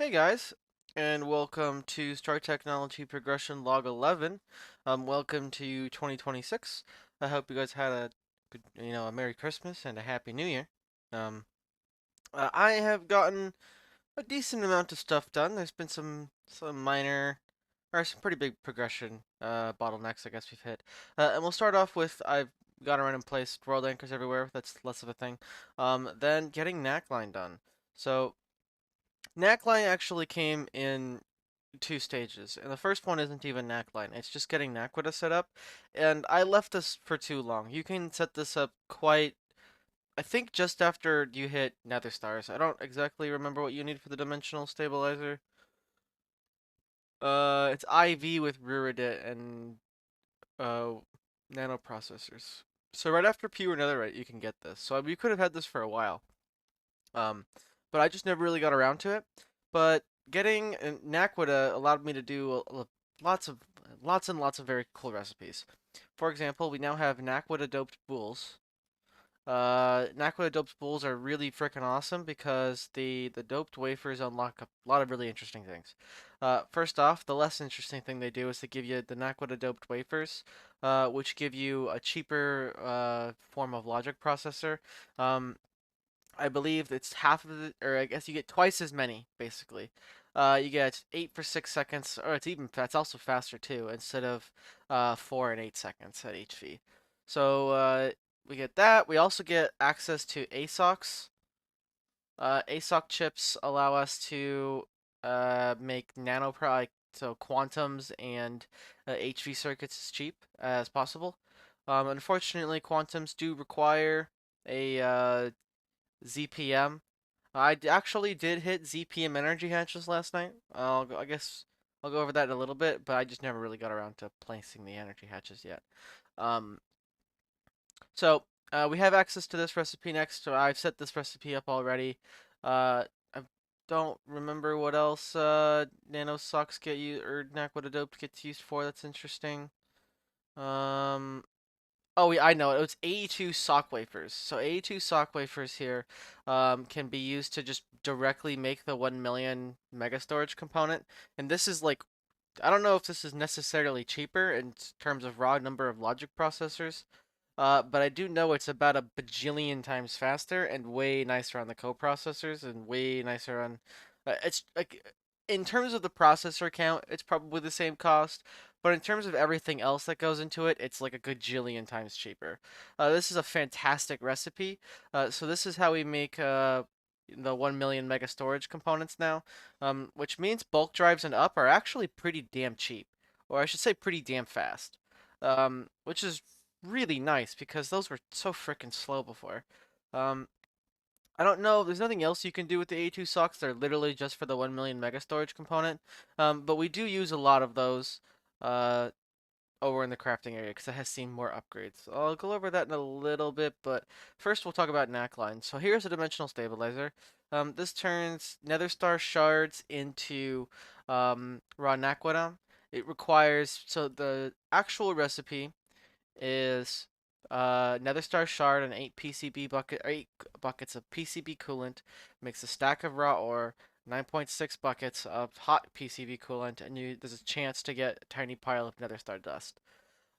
Hey guys, and welcome to Star Technology Progression Log 11. Welcome to 2026. I hope you guys had a good, a Merry Christmas and a Happy New Year. Um, I have gotten a decent amount of stuff done. There's been some minor or some pretty big progression bottlenecks I guess we've hit. And we'll start off with I've got around and placed world anchors everywhere. That's less of a thing. Then getting Knackline done. So Knackline actually came in two stages, and the first one isn't even Knackline. It's just getting Naquita set up, and I left this for too long. You can set this up I think just after you hit Nether Stars. I don't exactly remember what you need for the Dimensional Stabilizer. It's IV with Ruridit and uh nano processors. So right after Pure Netherite, you can get this. So we could have had this for a while. Um, but I just never really got around to it. But getting Naquita allowed me to do lots of lots and lots of very cool recipes. For example, we now have Naquita doped bulls. Naquita doped bulls are really freaking awesome because the doped wafers unlock a lot of really interesting things. First off, the less interesting thing they do is to give you the Naquita doped wafers, which give you a cheaper form of logic processor. Um, I believe it's half of the, or I guess you get twice as many, basically. You get 8 for 6 seconds, or that's also faster too, instead of 4 and 8 seconds at HV. So we get that. We also get access to ASOCs. ASOC chips allow us to make so quantums and HV circuits as cheap as possible. Unfortunately, quantums do require a ZPM. Actually did hit ZPM energy hatches last night. I guess I'll go over that in a little bit, but I just never really got around to placing the energy hatches yet. Um, so we have access to this recipe next. So I've set this recipe up already. I don't remember what else nano socks get you or Naquita dope gets used for. That's interesting. Um, Oh, yeah, I know it. It's 82 sock wafers. So 82 sock wafers here can be used to just directly make the 1 million mega storage component. And this is like, I don't know if this is necessarily cheaper in terms of raw number of logic processors, but I do know it's about a bajillion times faster and way nicer on the coprocessors and way nicer on. It's like in terms of the processor count, it's probably the same cost, but in terms of everything else that goes into it, it's like a gajillion times cheaper. This is a fantastic recipe. So this is how we make the 1 million mega storage components now, which means bulk drives and up are actually pretty damn cheap, or I should say pretty damn fast, which is really nice because those were so freaking slow before. Um, I don't know. There's nothing else you can do with the A2 socks. They're literally just for the 1 million mega storage component. But we do use a lot of those uh, over in the crafting area because it has seen more upgrades. So I'll go over that in a little bit, but first we'll talk about Knackline. So here's a dimensional stabilizer. This turns Nether Star shards into raw Naquita. It requires, so the actual recipe is Nether Star Shard and 8 buckets of PCB coolant, makes a stack of raw ore, 9.6 buckets of hot PCB coolant, and there's a chance to get a tiny pile of Nether Star dust.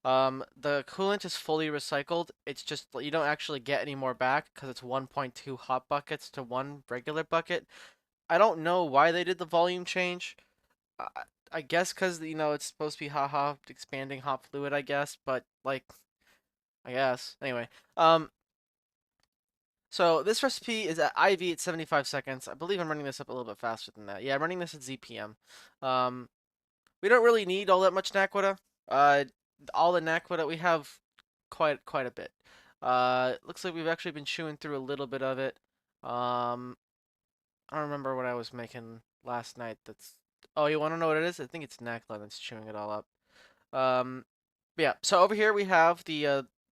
The coolant is fully recycled. It's just you don't actually get any more back because it's 1.2 hot buckets to one regular bucket. I don't know why they did the volume change. I, I guess because it's supposed to be haha expanding hot fluid, I guess, but like I guess. Anyway, so this recipe is at IV at 75 seconds. I believe I'm running this up a little bit faster than that. Yeah, I'm running this at ZPM. Um, we don't really need all that much Naquita. Uh, all the Naquita we have quite a bit. Looks like we've actually been chewing through a little bit of it. Um, I don't remember what I was making last night. Oh, you want to know what it is? I think it's Naquita that's chewing it all up. Um, yeah, so over here we have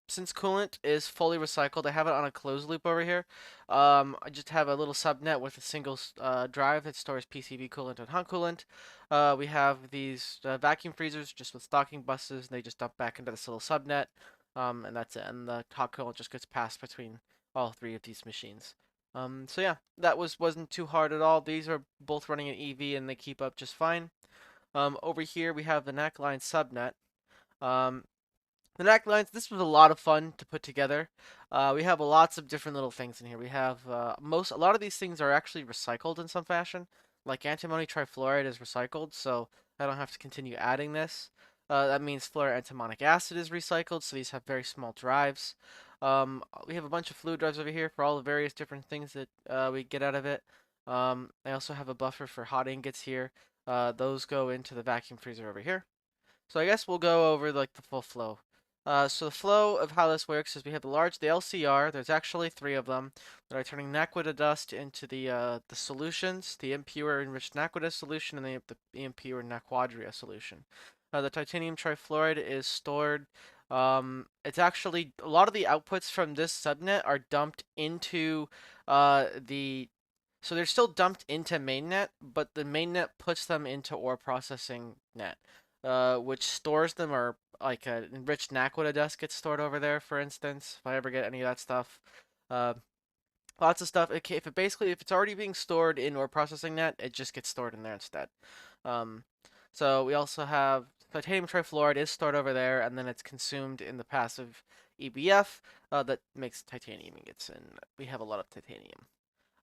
since coolant is fully recycled, I have it on a closed loop over here. I just have a little subnet with a single drive that stores PCB coolant and hot coolant. We have these vacuum freezers just with stocking buses, and they just dump back into this little subnet. And that's it. And the hot coolant just gets passed between all three of these machines. So yeah, that wasn't too hard at all. These are both running an EV and they keep up just fine. Over here we have the neckline subnet. Um, the necklines, this was a lot of fun to put together. We have lots of different little things in here. We have a lot of these things are actually recycled in some fashion. Like antimony trifluoride is recycled, so I don't have to continue adding this. That means fluoroantimonic acid is recycled, so these have very small drives. We have a bunch of fluid drives over here for all the various different things that we get out of it. I also have a buffer for hot ingots here. Those go into the vacuum freezer over here. So I guess we'll go over like the full flow. So the flow of how this works is we have the LCR. There's actually three of them that are turning naquita dust into the solutions, the impure enriched naquita solution, and the impure naquadria solution. The titanium trifluoride is stored. It's actually a lot of the outputs from this subnet are dumped into the so they're still dumped into mainnet, but the mainnet puts them into ore processing net, which stores them, or like an enriched naquita dust gets stored over there, for instance. If I ever get any of that stuff, uh, lots of stuff. If it's already being stored in ore processing net, it just gets stored in there instead. Um, so we also have titanium trifluoride is stored over there, and then it's consumed in the passive EBF that makes titanium ingots, and we have a lot of titanium.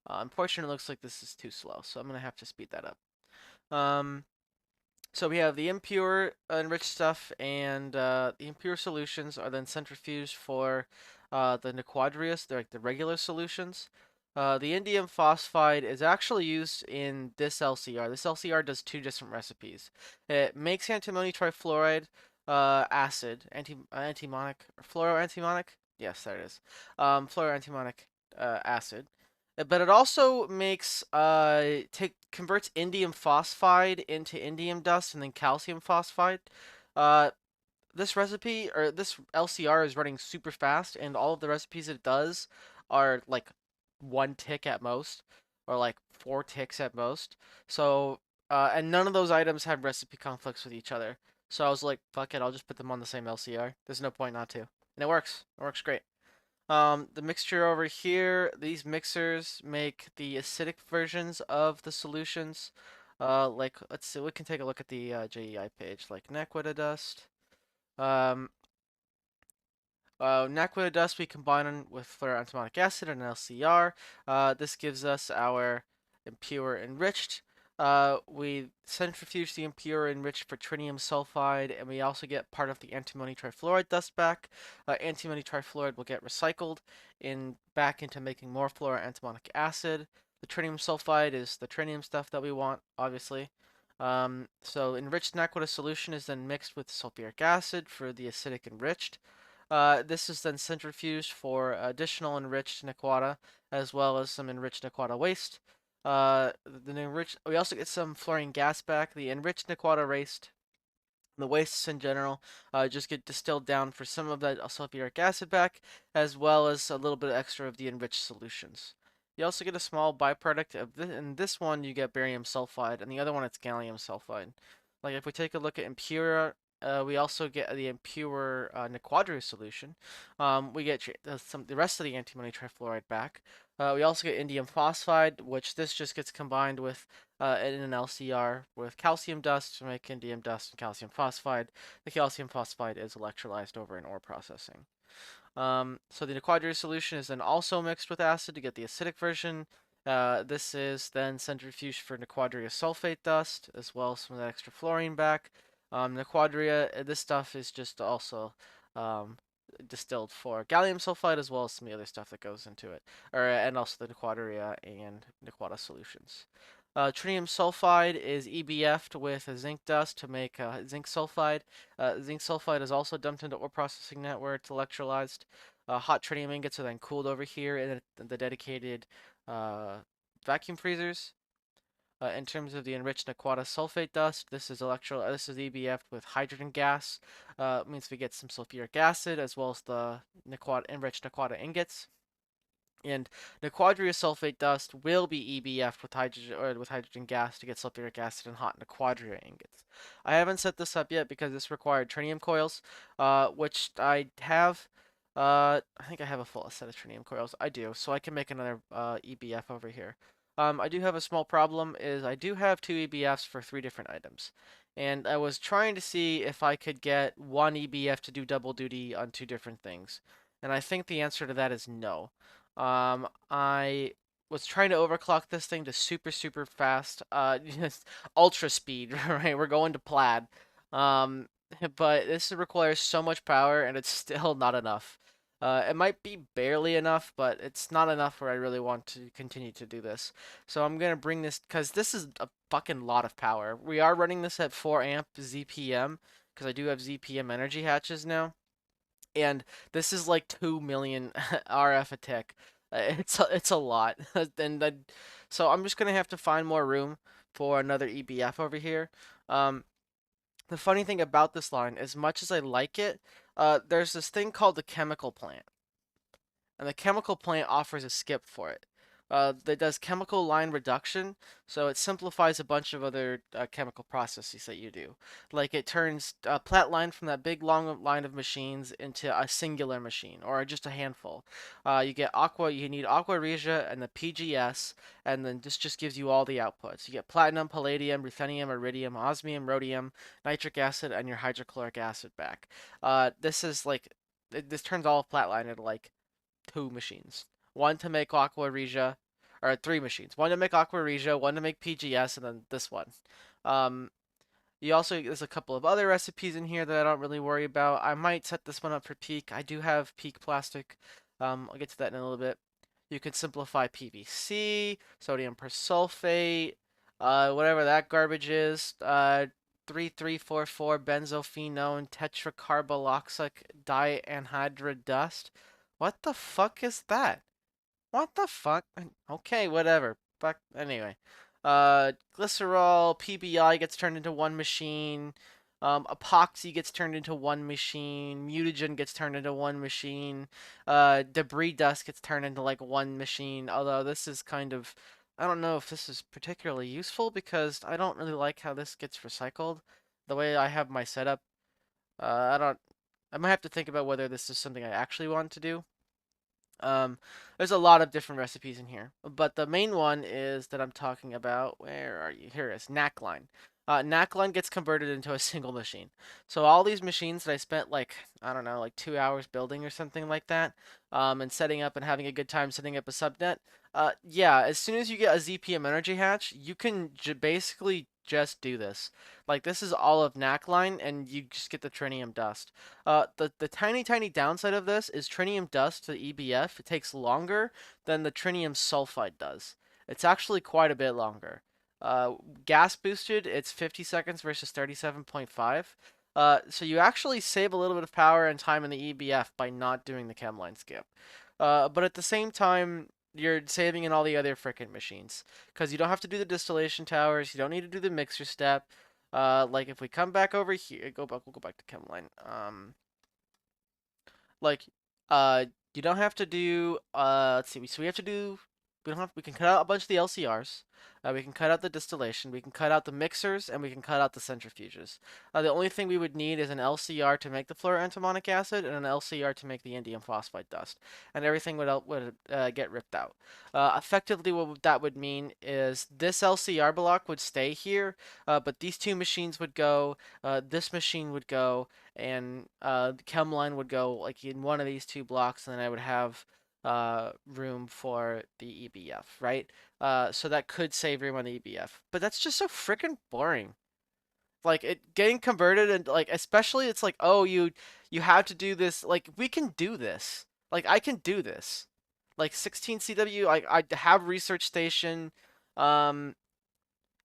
Unfortunately, it looks like this is too slow, so I'm going to have to speed that up. Um, so we have the impure enriched stuff, and the impure solutions are then centrifuged for the Nequadrius, they're like the regular solutions. The indium phosphide is actually used in this LCR. This LCR does two different recipes. It makes antimony trifluoride acid, antimonic, or fluoroantimonic. Yes, there it is. Fluoroantimonic acid. But it also makes converts indium phosphide into indium dust and then calcium phosphide. Uh, this recipe or this LCR is running super fast, and all of the recipes it does are like one tick at most, or like four ticks at most. So, and none of those items have recipe conflicts with each other. So I was like, fuck it, I'll just put them on the same LCR. There's no point not to, and it works. It works great. The mixture over here, these mixers make the acidic versions of the solutions. Like, let's see, we can take a look at the JEI page, like Naquita dust. Um, Naquita dust, we combine with fluoroantimonic acid and LCR. This gives us our impure enriched. We centrifuge the impure enriched for tritium sulfide, and we also get part of the antimony trifluoride dust back. Antimony trifluoride will get recycled back into making more fluoroantimonic acid. The tritium sulfide is the tritium stuff that we want, obviously. So enriched Naquita solution is then mixed with sulfuric acid for the acidic enriched. This is then centrifuged for additional enriched Nequata, as well as some enriched Nequata waste. We also get some fluorine gas back. The enriched Nequata waste, the wastes in general, just get distilled down for some of that sulfuric acid back, as well as a little bit extra of the enriched solutions. You also get a small byproduct of this. In this one, you get barium sulfide, and the other one, it's gallium sulfide. Like if we take a look at impure, we also get the impure Nequadria solution. We get the rest of the antimony trifluoride back. We also get indium phosphide, which this just gets combined with in an LCR with calcium dust to make indium dust and calcium phosphide. The calcium phosphide is electrolyzed over in ore processing. So the Nequadria solution is then also mixed with acid to get the acidic version. This is then centrifuged for Nequadria sulfate dust, as well as some of that extra fluorine back. Nequadria, this stuff is just also um, distilled for gallium sulfide, as well as some of the other stuff that goes into it, and also the Nequadria and Nequada solutions. Tritium sulfide is EBF'd with a zinc dust to make zinc sulfide. Zinc sulfide is also dumped into ore processing net where it's electrolyzed. Hot tritium ingots are then cooled over here in the dedicated uh, vacuum freezers. In terms of the enriched Nequata sulfate dust, this is EBF with hydrogen gas. Means we get some sulfuric acid as well as the enriched Nequata ingots. And Nequadria sulfate dust will be EBF with hydrogen gas to get sulfuric acid and hot Nequadria ingots. I haven't set this up yet because this required tritium coils, which I have. I think I have a full set of trinium coils. I do, so I can make another EBF over here. I do have a small problem, is I do have two EBFs for three different items. And I was trying to see if I could get one EBF to do double duty on two different things. And I think the answer to that is no. I was trying to overclock this thing to super, super fast, just ultra speed, right? We're going to plaid. Um, but this requires so much power and it's still not enough. It might be barely enough, but it's not enough where I really want to continue to do this. So I'm gonna bring this because this is a fucking lot of power. We are running this at 4 amp ZPM because I do have ZPM energy hatches now, and this is like 2 million RF a tick. It's a lot, so I'm just gonna have to find more room for another EBF over here. Um, the funny thing about this line, as much as I like it, there's this thing called the chemical plant, and the chemical plant offers a skip for it. That does chemical line reduction, so it simplifies a bunch of other chemical processes that you do. Like it turns a plat line from that big long line of machines into a singular machine, or just a handful. You need Aqua Regia and the PGS, and then this just gives you all the outputs. You get platinum, palladium, ruthenium, iridium, osmium, rhodium, nitric acid, and your hydrochloric acid back. This is like, this turns all of Flatline into like two machines. One to make Aqua Regia, or three machines. One to make Aqua Regia, one to make PGS, and then this one. Um, there's a couple of other recipes in here that I don't really worry about. I might set this one up for peak. I do have peak plastic. I'll get to that in a little bit. You can simplify PVC, sodium persulfate, whatever that garbage is. 3344 benzophenone tetracarbaloxic dianhydride dust. What the fuck is that? What the fuck? Okay, whatever. Fuck. Anyway, glycerol, PBI gets turned into one machine. Epoxy gets turned into one machine. Mutagen gets turned into one machine. Debris dust gets turned into like one machine. Although this is kind of, I don't know if this is particularly useful because I don't really like how this gets recycled. The way I have my setup, I don't. I might have to think about whether this is something I actually want to do. Um, there's a lot of different recipes in here, but the main one is that I'm talking about. Where are you? Here it is, Knackline. Knackline gets converted into a single machine. So all these machines that I spent like, I don't know, like 2 hours building or something like that, and setting up and having a good time setting up a subnet. Yeah, as soon as you get a ZPM energy hatch, you can basically just do this. Like this is all of Knackline, and you just get the trinium dust. The tiny downside of this is trinium dust to EBF. It takes longer than the trinium sulfide does. It's actually quite a bit longer. Uh, Gas boosted, it's 50 seconds versus 37.5. So you actually save a little bit of power and time in the EBF by not doing the chemline skip. But at the same time, you're saving in all the other frickin' machines because you don't have to do the distillation towers. You don't need to do the mixer step. Like if we come back over here, we'll go back to chemline. Like uh you don't have to do let's see, so we have to do we can cut out a bunch of the LCRs. We can cut out the distillation, we can cut out the mixers, and we can cut out the centrifuges. The only thing we would need is an LCR to make the fluoroantimonic acid and an LCR to make the indium phosphide dust, and everything would get ripped out. Effectively, what that would mean is this LCR block would stay here, but these two machines would go, this machine would go, and the chem line would go like in one of these two blocks, and then I would have room for the EBF, right? So that could save room on the EBF, but that's just so freaking boring. Like it getting converted and like especially it's like, oh, you have to do this. Like we can do this. Like I can do this. Like 16 CW, I have research station. Um,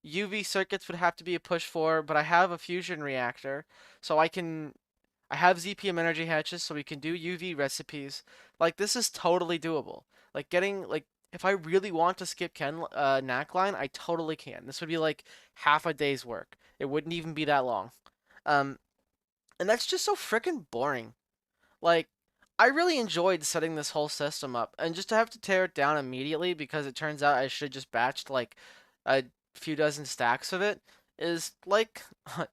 UV circuits would have to be a push for, but I have a fusion reactor, so I have ZPM energy hatches, so we can do UV recipes. Like this is totally doable. Like getting like if I really want to skip Knack line, I totally can. This would be like half a day's work. It wouldn't even be that long. Um, and that's just so freaking boring. Like I really enjoyed setting this whole system up, and just to have to tear it down immediately because it turns out I should just batched like a few dozen stacks of it is like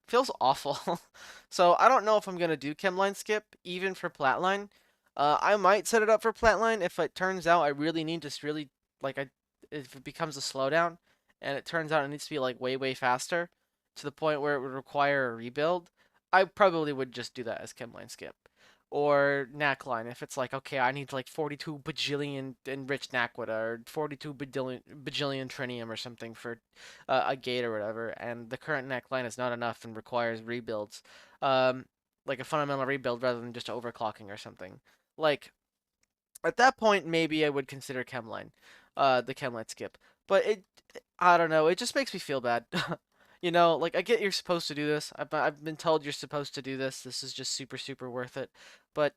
feels awful. So I don't know if I'm gonna do chemline skip even for Platline. I might set it up for Platline if it turns out I really need to really like I if it becomes a slowdown and it turns out it needs to be like way faster to the point where it would require a rebuild. I probably would just do that as Chemline skip. Or Knackline if it's like okay I need like 42 bajillion enriched Naquita or 42 bajillion Trinium or something for a gate or whatever, and the current Knackline is not enough and requires rebuilds. Um, like a fundamental rebuild rather than just overclocking or something. Like at that point, maybe I would consider Chemline, the Chemline skip. But I don't know. It just makes me feel bad. You know, like I get you're supposed to do this. I've been told you're supposed to do this. This is just super worth it. But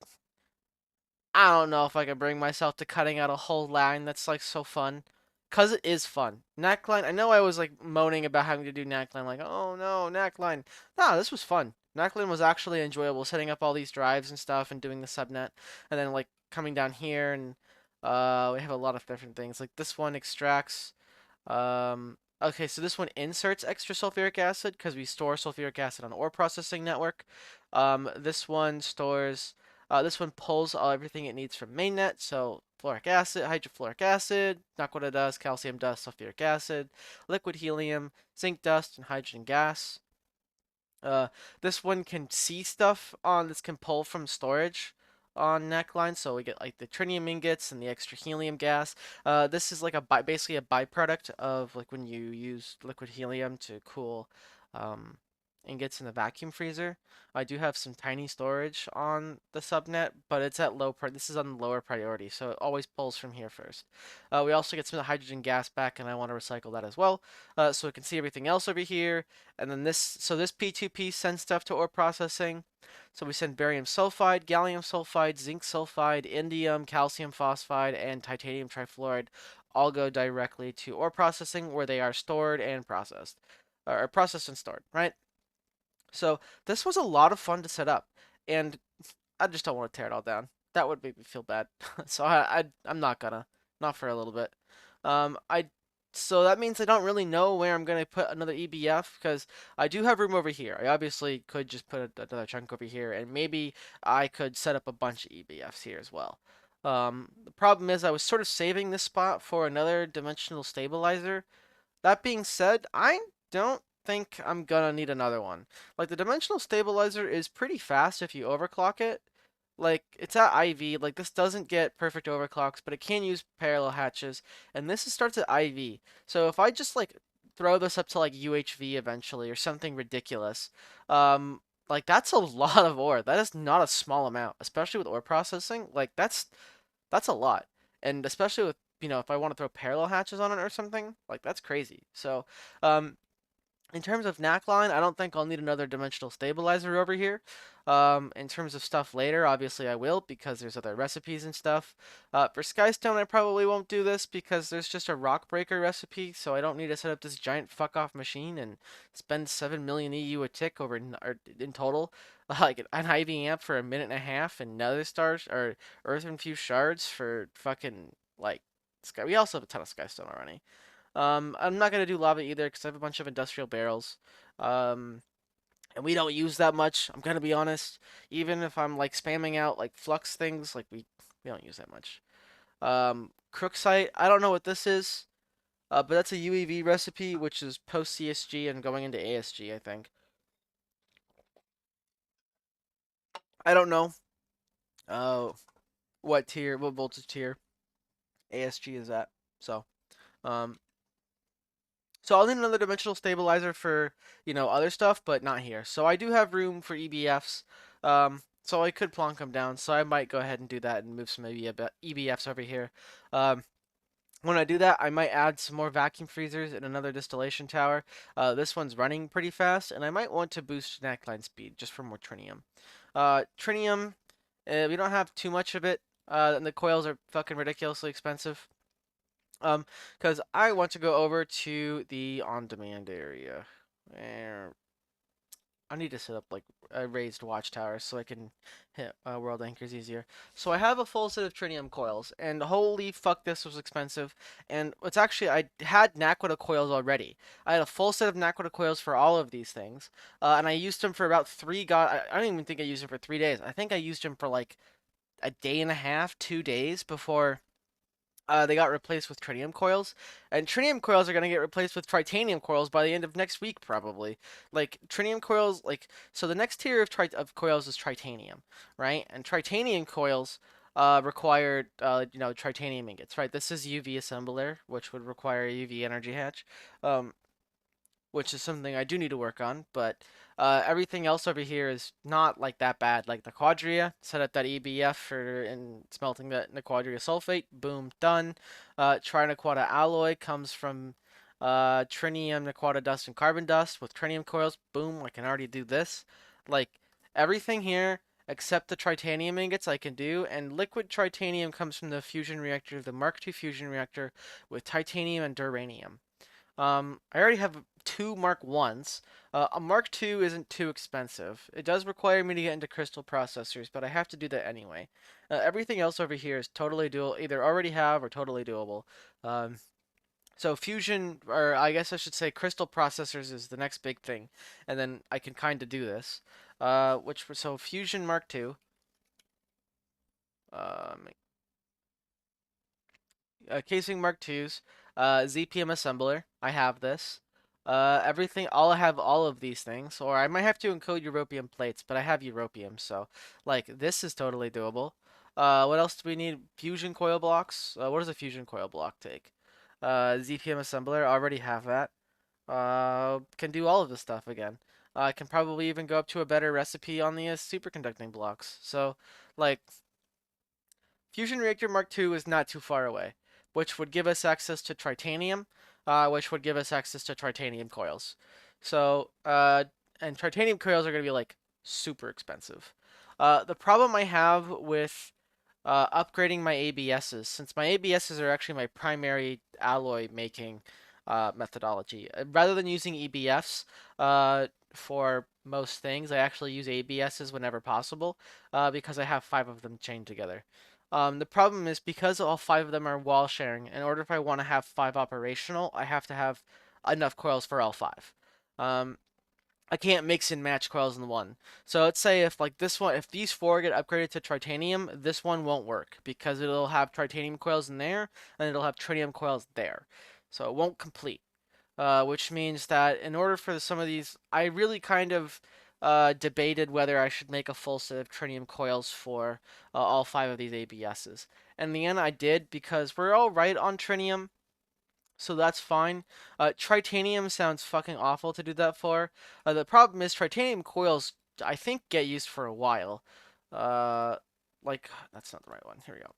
I don't know if I can bring myself to cutting out a whole line that's like so fun. Cause it is fun. Neckline, I know I was like moaning about having to do neckline, like, oh no, neckline. Nah, this was fun. Neckline was actually enjoyable, setting up all these drives and stuff and doing the subnet. And then like coming down here and we have a lot of different things. Like this one extracts okay, so this one inserts extra sulfuric acid because we store sulfuric acid on ore processing network. This one stores this one pulls everything it needs from mainnet, so fluoric acid, hydrofluoric acid, not what it does, calcium dust, sulfuric acid, liquid helium, zinc dust, and hydrogen gas. Uh, this one can see stuff on this can pull from storage on neckline, so we get like the tritium ingots and the extra helium gas. This is like basically a byproduct of like when you use liquid helium to cool um, ingots in the vacuum freezer. I do have some tiny storage on the subnet, but it's at this is on the lower priority, so it always pulls from here first. We also get some of the hydrogen gas back, and I want to recycle that as well, so we can see everything else over here. And then this P2P sends stuff to ore processing. So we send barium sulfide, gallium sulfide, zinc sulfide, indium, calcium phosphide, and titanium trifluoride all go directly to ore processing where they are stored and processed. Or processed and stored, right? So this was a lot of fun to set up. And I just don't want to tear it all down. That would make me feel bad. So I'm not gonna. Not for a little bit. I so that means I don't really know where I'm gonna put another EBF because I do have room over here. I obviously could just put another chunk over here, and maybe I could set up a bunch of EBFs here as well. The problem is I was sort of saving this spot for another dimensional stabilizer. That being said, I don't think I'm gonna need another one. Like the dimensional stabilizer is pretty fast if you overclock it. Like it's at IV, like this doesn't get perfect overclocks, but it can use parallel hatches, and this starts at IV. So if I just like throw this up to like UHV eventually or something ridiculous, like that's a lot of ore. That is not a small amount, especially with ore processing. Like that's a lot. And especially with, if I want to throw parallel hatches on it or something, like that's crazy. So, um, in terms of Knackline, I don't think I'll need another dimensional stabilizer over here. In terms of stuff later, obviously I will because there's other recipes and stuff. For Skystone, I probably won't do this because there's just a rock breaker recipe, so I don't need to set up this giant fuck off machine and spend 7 million EU a tick in total. Like an IV amp for a minute and a half and nether stars or earth infused shards for fucking like sky. We also have a ton of Skystone already. I'm not gonna do lava either because I have a bunch of industrial barrels. Um, and we don't use that much. I'm gonna be honest. Even if I'm like spamming out like flux things, like we don't use that much. Crooksite, I don't know what this is, but that's a UEV recipe, which is post CSG and going into ASG, I think. I don't know. Uh, what voltage tier ASG is at. So, um, So I'll need another dimensional stabilizer for, other stuff, but not here. So I do have room for EBFs. So I could plonk them down. So I might go ahead and do that and move some EBFs over here. Um, when I do that, I might add some more vacuum freezers in another distillation tower. This one's running pretty fast, and I might want to boost neckline speed just for more trinium. Trinium, we don't have too much of it, and the coils are fucking ridiculously expensive. Because I want to go over to the on-demand area. Where I need to set up like a raised watchtower so I can hit world anchors easier. So I have a full set of tritium coils, and holy fuck, this was expensive. And it's actually I had Naquita coils already. I had a full set of Naquita coils for all of these things, and I used them for about I don't even think I used them for 3 days. I think I used them for like a day and a half, 2 days before they got replaced with tritium coils, and tritium coils are gonna get replaced with titanium coils by the end of next week probably. Like tritium coils, like so the next tier of coils is titanium, right? And titanium coils require titanium ingots, right? This is UV assembler, which would require a UV energy hatch. Um, which is something I do need to work on. But everything else over here is not like that bad. Like the Quadria, set up that EBF for in smelting that Quadria sulfate. Boom, done. Trinaquata alloy comes from trinium, Naquata dust, and carbon dust with trinium coils. Boom, I can already do this. Like everything here except the titanium ingots I can do, and liquid titanium comes from the fusion reactor, the Mark II fusion reactor with titanium and duranium. I already have two Mark 1s. A Mark 2 isn't too expensive. It does require me to get into crystal processors, but I have to do that anyway. Everything else over here is totally doable, either already have or totally doable. Um, so fusion, or I guess I should say crystal processors is the next big thing, and then I can kind of do this. So fusion Mark 2. Um, Casing Mark IIs, ZPM assembler. I have this. Everything. I'll have all of these things, or I might have to encode europium plates, but I have europium, so like this is totally doable. What else do we need? Fusion coil blocks. What does a fusion coil block take? ZPM assembler. I already have that. Can do all of this stuff again. I can probably even go up to a better recipe on the superconducting blocks. So, like, Fusion Reactor Mark II is not too far away, which would give us access to titanium, which would give us access to titanium coils. So, and titanium coils are going to be like super expensive. The problem I have with upgrading my ABSs, since my ABSs are actually my primary alloy making methodology. Rather than using EBFs for most things, I actually use ABSs whenever possible because I have 5 of them chained together. The problem is because all 5 of them are wall sharing, in order if I want to have 5 operational, I have to have enough coils for all 5. Um, I can't mix and match coils in one. So let's say if like this one, if these 4 get upgraded to titanium, this one won't work because it'll have titanium coils in there and it'll have tritium coils there. So it won't complete. Which means that in order for some of these, I really kind of debated whether I should make a full set of tritium coils for all 5 of these ABSs. In the end, I did because we're all right on tritium, so that's fine. Tritanium sounds fucking awful to do that for. The problem is titanium coils, I think, get used for a while. Uh, like, that's not the right one. Here we go.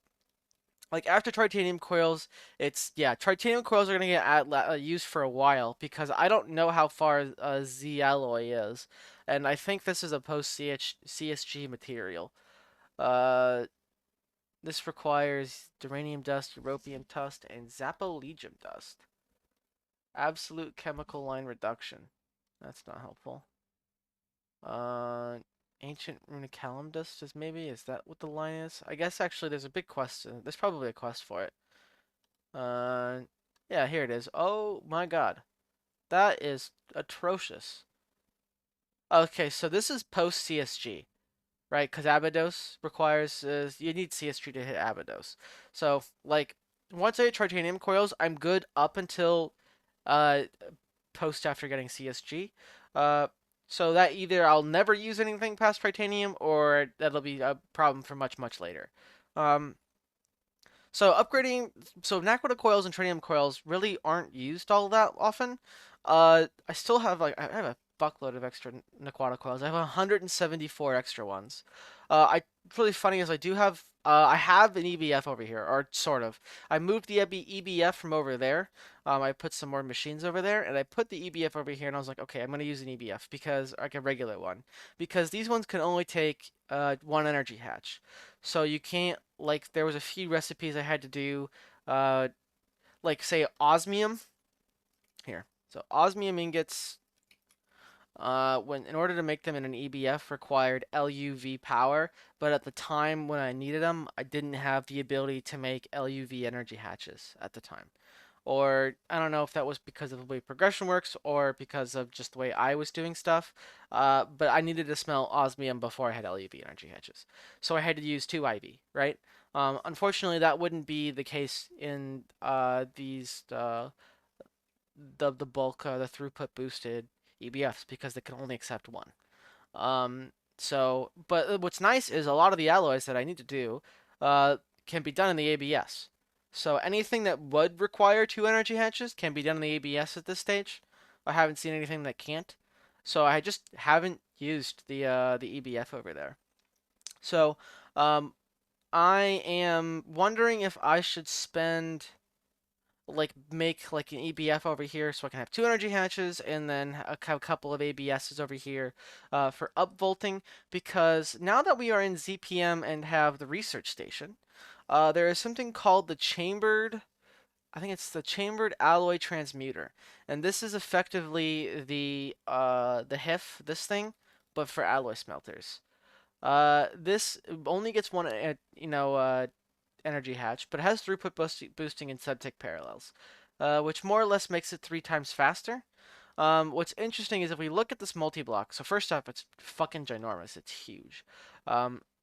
Like after titanium coils, titanium coils are gonna get used for a while because I don't know how far Z alloy is, and I think this is a post CSG material. Uh, this requires duranium dust, europium dust, and zapoletium dust. Absolute chemical line reduction. That's not helpful. Uh, ancient runicalum dust is that what the line is? I guess actually there's a big quest. There's probably a quest for it. Uh, yeah, here it is. Oh my god. That is atrocious. Okay, so this is post CSG, right? Because Abydos requires, you need CSG to hit Abydos. So, like, once I hit titanium coils, I'm good up until uh, post after getting CSG. Uh, so that either I'll never use anything past titanium or that'll be a problem for much, much later. Um, so upgrading, so Naquita coils and tritium coils really aren't used all that often. I still have I have a buckload of extra Naquata coils. I have 174 extra ones. Really funny is I have an EBF over here, or sort of. I moved the EBF from over there. I put some more machines over there, and I put the EBF over here, and I was like, okay, I'm gonna use an EBF because like a regular one, because these ones can only take 1 energy hatch. So you can't like there was a few recipes I had to do, uh, like say osmium here. So osmium ingots, when in order to make them in an EBF required LUV power, but at the time when I needed them, I didn't have the ability to make LUV energy hatches at the time. or I don't know if that was because of the way progression works or because of just the way I was doing stuff. But I needed to smell osmium before I had LUV energy hatches, so I had to use 2 IV, right? Unfortunately, that wouldn't be the case in these the bulk the throughput boosted EBFs because they can only accept one. But what's nice is a lot of the alloys that I need to do uh, can be done in the ABS. So anything that would require 2 energy hatches can be done in the ABS at this stage. I haven't seen anything that can't. So I just haven't used the EBF over there. So um, I am wondering if I should spend like make like an EBF over here so I can have 2 energy hatches and then a couple of ABSs over here for upvolting, because now that we are in ZPM and have the research station, there is something called the chambered, I think it's the chambered alloy transmuter, and this is effectively the HIF, this thing, but for alloy smelters. This only gets one, energy hatch, but it has throughput boosting and subtick parallels, which more or less makes it 3 times faster. What's interesting is if we look at this multi-block, so first off, it's fucking ginormous. It's huge.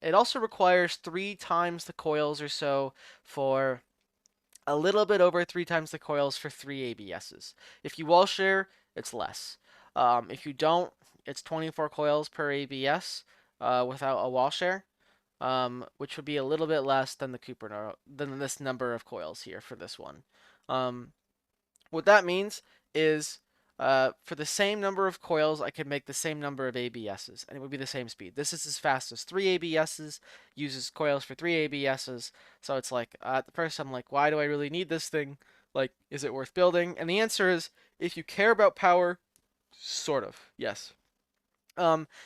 It also requires 3 times the coils or so for a little bit over 3 times the coils for 3 ABSs. If you wall share, it's less. If you don't, it's 24 coils per ABS without a wall share, which would be a little bit less than the Cooper than this number of coils here for this one. Um, what that means is for the same number of coils, I could make the same number of ABSs, and it would be the same speed. This is as fast as 3 ABSs, uses coils for 3 ABSs, so it's like, at the first I'm like, why do I really need this thing? Like, is it worth building? And the answer is, if you care about power, sort of, yes.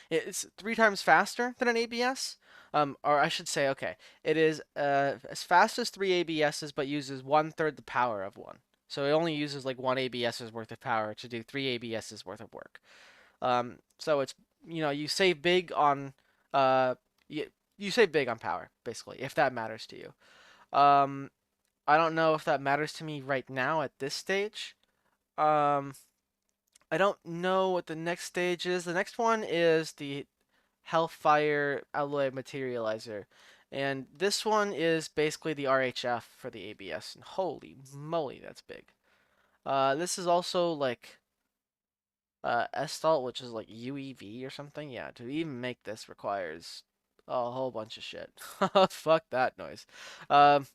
It's 3 times faster than an ABS. Or I should say, okay, it is as fast as 3 ABSs, but uses 1/3 the power of one. So it only uses like 1 ABS's worth of power to do 3 ABS's worth of work. So it's, you save big on uh you save big on power basically if that matters to you. Um, I don't know if that matters to me right now at this stage. Um, I don't know what the next stage is. The next one is the Hellfire Alloy Materializer. And this one is basically the RHF for the ABS. And holy moly, that's big. This is also like Estalt, which is like UEV or something. Yeah, to even make this requires a whole bunch of shit. Fuck that noise. Um,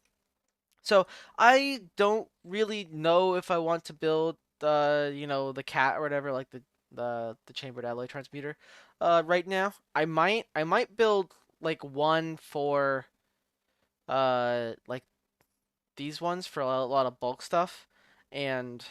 so I don't really know if I want to build the cat or whatever, like the chambered alloy transmuter. Right now, I might build like one for like these ones for a lot of bulk stuff, and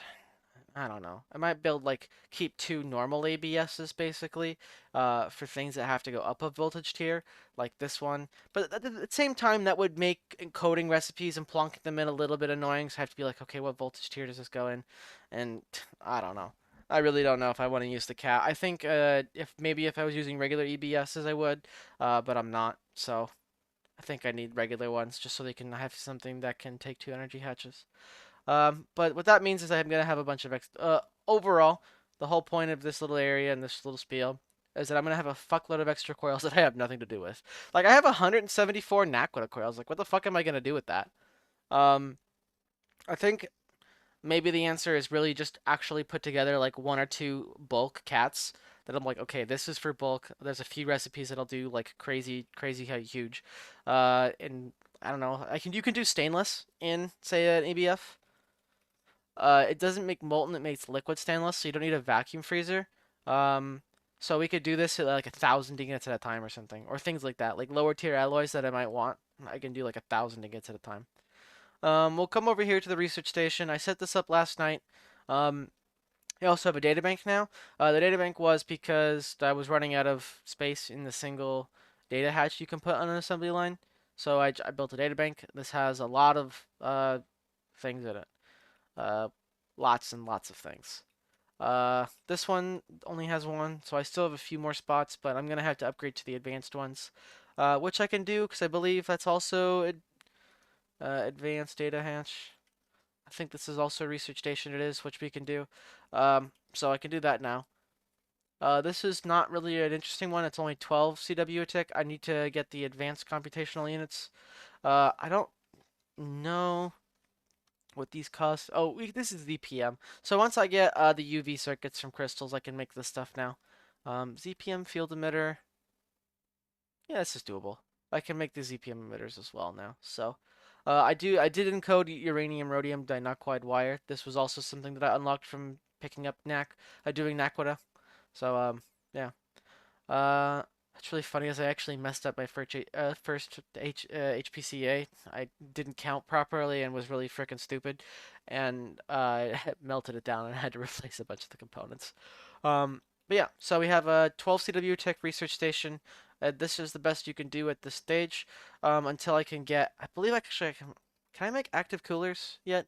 I don't know. I might build like keep 2 normal ABSs basically, for things that have to go up a voltage tier, like this one. But at the same time, that would make encoding recipes and plonking them in a little bit annoying. So I have to be like, okay, what voltage tier does this go in? And I don't know. I really don't know if I want to use the cat. I think if I was using regular EBSs, I would, but I'm not. So I think I need regular ones just so they can have something that can take 2 energy hatches. But what that means is I'm gonna have a bunch of overall, the whole point of this little area and this little spiel is that I'm gonna have a fuckload of extra coils that I have nothing to do with. Like I have 174 Naquita coils. Like what the fuck am I gonna do with that? Um, I think maybe the answer is really just actually put together like 1 or 2 bulk cats that I'm like, okay, this is for bulk. There's a few recipes that I'll do like crazy, crazy huge. And I don't know. You can do stainless in say an EBF. It doesn't make molten, it makes liquid stainless, so you don't need a vacuum freezer. Um, so we could do this at like 1,000 ingots at a time or something, or things like that. Like lower tier alloys that I might want, I can do like 1,000 ingots at a time. We'll come over here to the research station. I set this up last night. Um, I also have a databank now. The databank was because I was running out of space in the single data hatch you can put on an assembly line. So I built a databank. This has a lot of things in it. Uh, Lots and lots of things. This one only has one, so I still have a few more spots, but I'm gonna have to upgrade to the advanced ones, which I can do because I believe that's also advanced data hatch. I think this is also a research station it is, which we can do. So I can do that now. This is not really an interesting one. It's only 12 CW a tick. I need to get the advanced computational units. I don't know what these cost. Oh, this is ZPM. So once I get the UV circuits from crystals, I can make this stuff now. ZPM field emitter. Yeah, this is doable. I can make the ZPM emitters as well now. So I did encode uranium rhodium dinuclide wire. This was also something that I unlocked from picking up doing Naquita. So yeah. Uh, it's really funny as I actually messed up my HPCA. I didn't count properly and was really freaking stupid, and melted it down and had to replace a bunch of the components. But yeah, so we have a 12 CW Tech Research Station. This is the best you can do at this stage, until I can get. I believe actually I can. Can I make active coolers yet?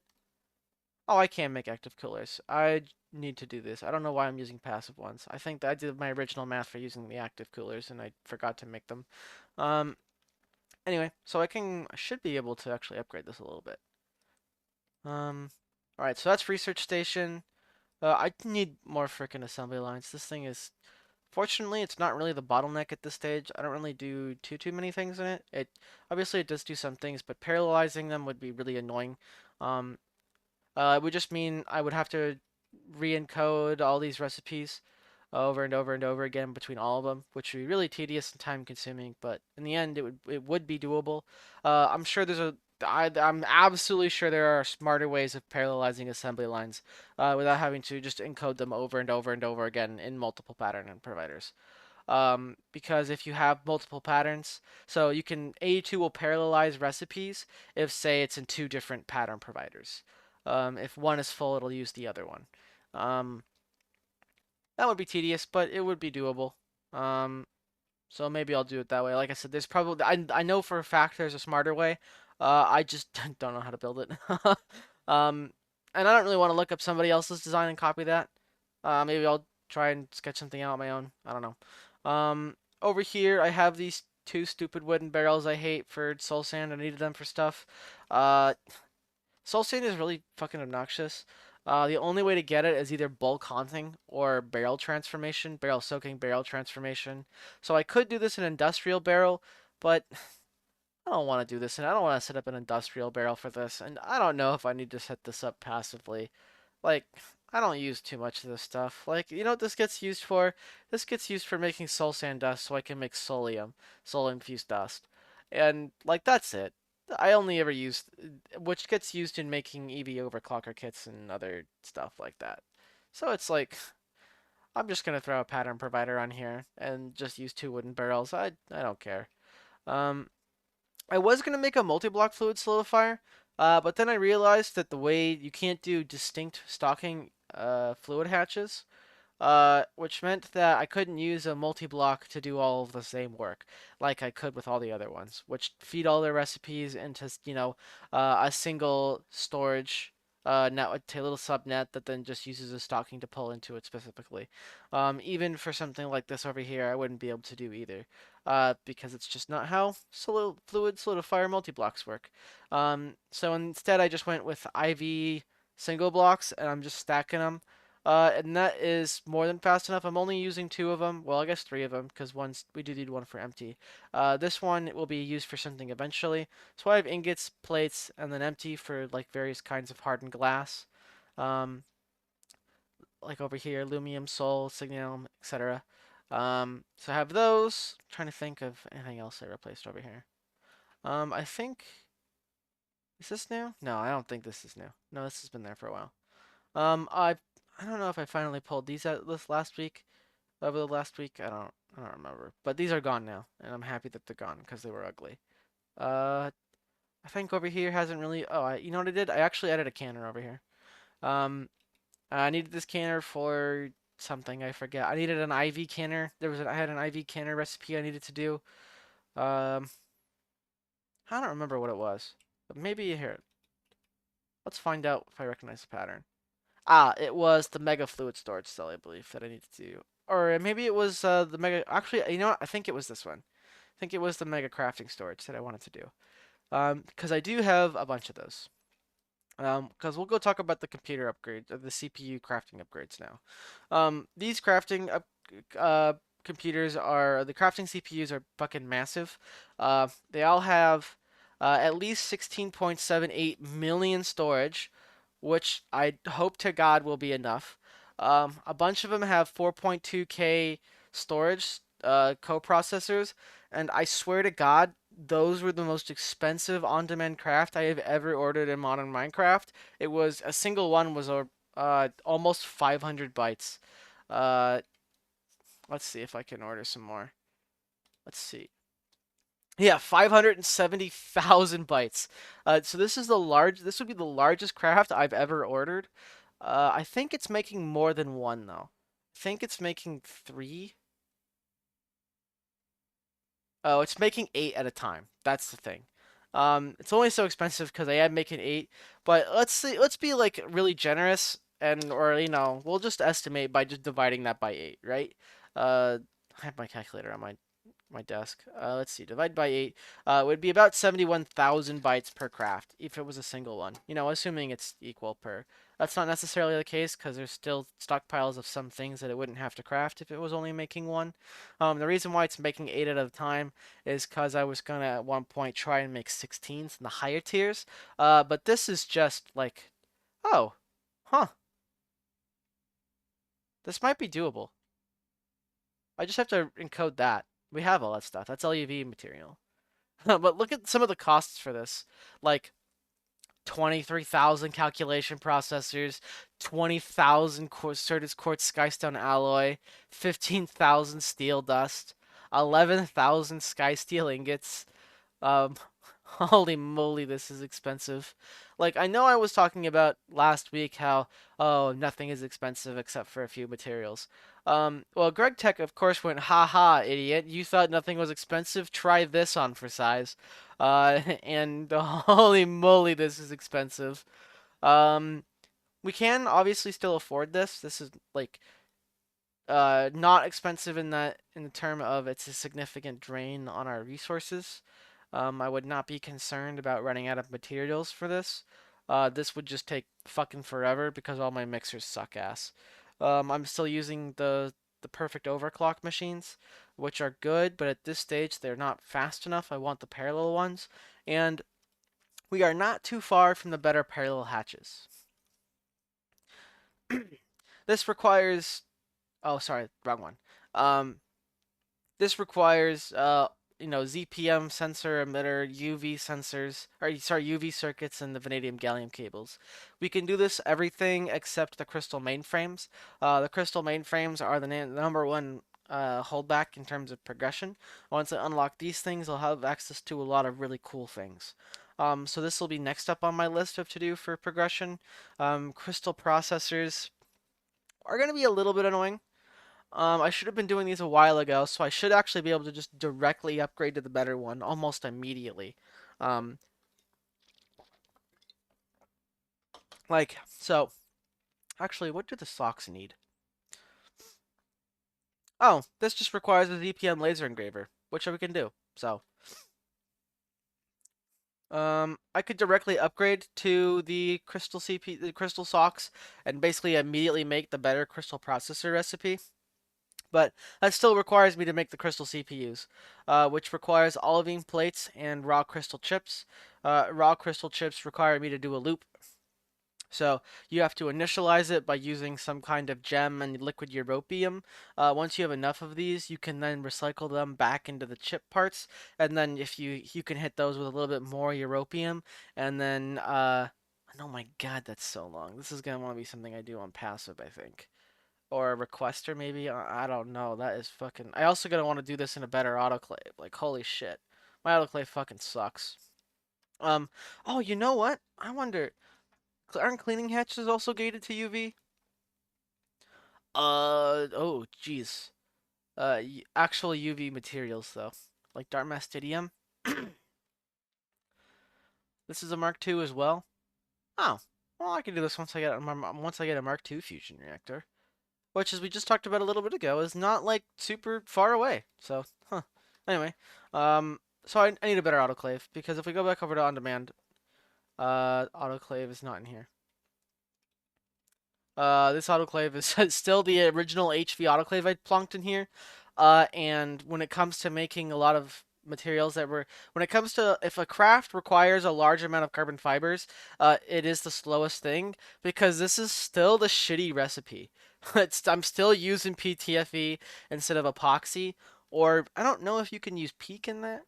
Oh, I can make active coolers. I need to do this. I don't know why I'm using passive ones. I think that I did my original math for using the active coolers and I forgot to make them. Um, anyway, so I should be able to actually upgrade this a little bit. All right, so that's research station. I need more freaking assembly lines. This thing is, fortunately, it's not really the bottleneck at this stage. I don't really do too many things in it. Obviously it does do some things, but parallelizing them would be really annoying. Um, it would just mean I would have to re-encode all these recipes over and over and over again between all of them, which would be really tedious and time consuming, but in the end it would be doable. I'm sure I'm absolutely sure there are smarter ways of parallelizing assembly lines without having to just encode them over and over and over again in multiple pattern and providers. Because if you have multiple patterns, so you can A2 will parallelize recipes if say it's in two different pattern providers. If one is full, it'll use the other one. Um, that would be tedious, but it would be doable. Um, so maybe I'll do it that way. Like I said, there's probably I know for a fact there's a smarter way. I just don't know how to build it. um, and I don't really want to look up somebody else's design and copy that. Maybe I'll try and sketch something out on my own. I don't know. Over here I have these two stupid wooden barrels I hate for soul sand. I needed them for stuff. Uh, Soul sand is really fucking obnoxious. The only way to get it is either bulk haunting or barrel transformation, barrel soaking, barrel transformation. So I could do this in industrial barrel, but I don't want to do this, and I don't want to set up an industrial barrel for this, and I don't know if I need to set this up passively. Like, I don't use too much of this stuff. Like, you know what this gets used for? This gets used for making soul sand dust so I can make soulium, soul infused dust. And, like, that's it. I only ever use, which gets used in making EV overclocker kits and other stuff like that. So it's like, I'm just gonna throw a pattern provider on here and just use two wooden barrels. I don't care. Um, I was gonna make a multi-block fluid solidifier, but then I realized that the way you can't do distinct stocking fluid hatches, which meant that I couldn't use a multi-block to do all of the same work like I could with all the other ones, which feed all their recipes into, a single storage net, a little subnet that then just uses a stocking to pull into it specifically. Even for something like this over here, I wouldn't be able to do either, because it's just not how fluid solidifier multi-blocks work. So instead, I just went with IV single blocks, and I'm just stacking them, and that is more than fast enough. I'm only using two of them. Well, I guess three of them because we do need one for empty. This one will be used for something eventually. So I have ingots, plates, and then empty for like various kinds of hardened glass. Um, like over here, aluminum, soul, signum, etc. So I have those. I'm trying to think of anything else I replaced over here. I think, is this new? No, I don't think this is new. No, this has been there for a while. I don't know if I finally pulled these out this last week. Over the last week, I don't remember. But these are gone now, and I'm happy that they're gone because they were ugly. Uh, I think over here hasn't really. Oh, you know what I did? I actually added a canner over here. Um, I needed this canner for something I forget. I needed an IV canner. I had an IV canner recipe I needed to do. Um, I don't remember what it was, but maybe here. Let's find out if I recognize the pattern. Ah, it was the mega fluid storage cell, I believe, that I needed to do. Or maybe it was the mega. Actually, you know what? I think it was this one. I think it was the mega crafting storage that I wanted to do. Because I do have a bunch of those. Because we'll go talk about the computer upgrades, the CPU crafting upgrades now. These crafting uh, computers are the crafting CPUs are fucking massive. They all have at least 16.78 million storage, which I hope to God will be enough. A bunch of them have 4.2K storage coprocessors, and I swear to God, those were the most expensive on-demand craft I have ever ordered in modern Minecraft. It was a single one was almost 500 bytes. Uh, let's see if I can order some more. Let's see. Yeah, 570,000 bytes. So this is the large. This would be the largest craft I've ever ordered. I think it's making more than one though. I think it's making three. Oh, it's making eight at a time. That's the thing. It's only so expensive because I am making eight. But let's see. Let's be like really generous and or we'll just estimate by just dividing that by eight, right? I have my calculator on my desk. Let's see. Divide by 8. It would be about 71,000 bytes per craft if it was a single one. Assuming it's equal per. That's not necessarily the case because there's still stockpiles of some things that it wouldn't have to craft if it was only making one. The reason why it's making 8 at a time is because I was going to at one point try and make 16s in the higher tiers. But this is just like, oh, huh. This might be doable. I just have to encode that. We have all that stuff. That's LUV material. But look at some of the costs for this. Like 23,000 calculation processors, 20,000 Certus Quartz Skystone alloy, 15,000 steel dust, 11,000 sky steel ingots, um, holy moly, this is expensive. Like, I know I was talking about last week how, oh, nothing is expensive except for a few materials. Well, Greg Tech, of course, went, ha ha, idiot. You thought nothing was expensive? Try this on for size. And holy moly, this is expensive. Um, we can obviously still afford this. This is like not expensive in the term of it's a significant drain on our resources. I would not be concerned about running out of materials for this. This would just take fucking forever because all my mixers suck ass. I'm still using the perfect overclock machines, which are good, but at this stage they're not fast enough. I want the parallel ones, and we are not too far from the better parallel hatches. This requires. Oh, sorry, wrong one. Um, this requires ZPM sensor emitter, UV sensors, or sorry, UV circuits and the vanadium gallium cables. We can do this everything except the crystal mainframes. The crystal mainframes are the number one holdback in terms of progression. Once I unlock these things, I'll have access to a lot of really cool things. So this will be next up on my list of to do for progression. Crystal processors are going to be a little bit annoying. I should have been doing these a while ago, so I should actually be able to just directly upgrade to the better one almost immediately. Um, so, actually, what do the socks need? Oh, this just requires a ZPM laser engraver, which we can do. So, I could directly upgrade to the the crystal socks, and basically immediately make the better crystal processor recipe. But that still requires me to make the crystal CPUs, which requires olivine plates and raw crystal chips. Raw crystal chips require me to do a loop. So you have to initialize it by using some kind of gem and liquid europium. Once you have enough of these, you can then recycle them back into the chip parts, and then if you can hit those with a little bit more europium, and then oh my god, that's so long. This is gonna want to be something I do on passive, I think, or a requester maybe. I don't know. That is fucking. I also gonna want to do this in a better autoclave. Like holy shit, my autoclave fucking sucks. Oh, you know what? I wonder. Aren't cleaning hatches also gated to UV? Oh, jeez. Actual UV materials though, like Dartmastidium. This is a Mark II as well. Oh, well, I can do this once I get a Mark II fusion reactor, which, as we just talked about a little bit ago, is not like super far away. So, huh. Anyway, so I need a better autoclave because if we go back over to on demand, Autoclave is not in here. This autoclave is still the original HV autoclave I plunked in here. And when it comes to making a lot of materials that were, when it comes to if a craft requires a large amount of carbon fibers, it is the slowest thing because this is still the shitty recipe. I'm still using PTFE instead of epoxy, or I don't know if you can use PEEK in that.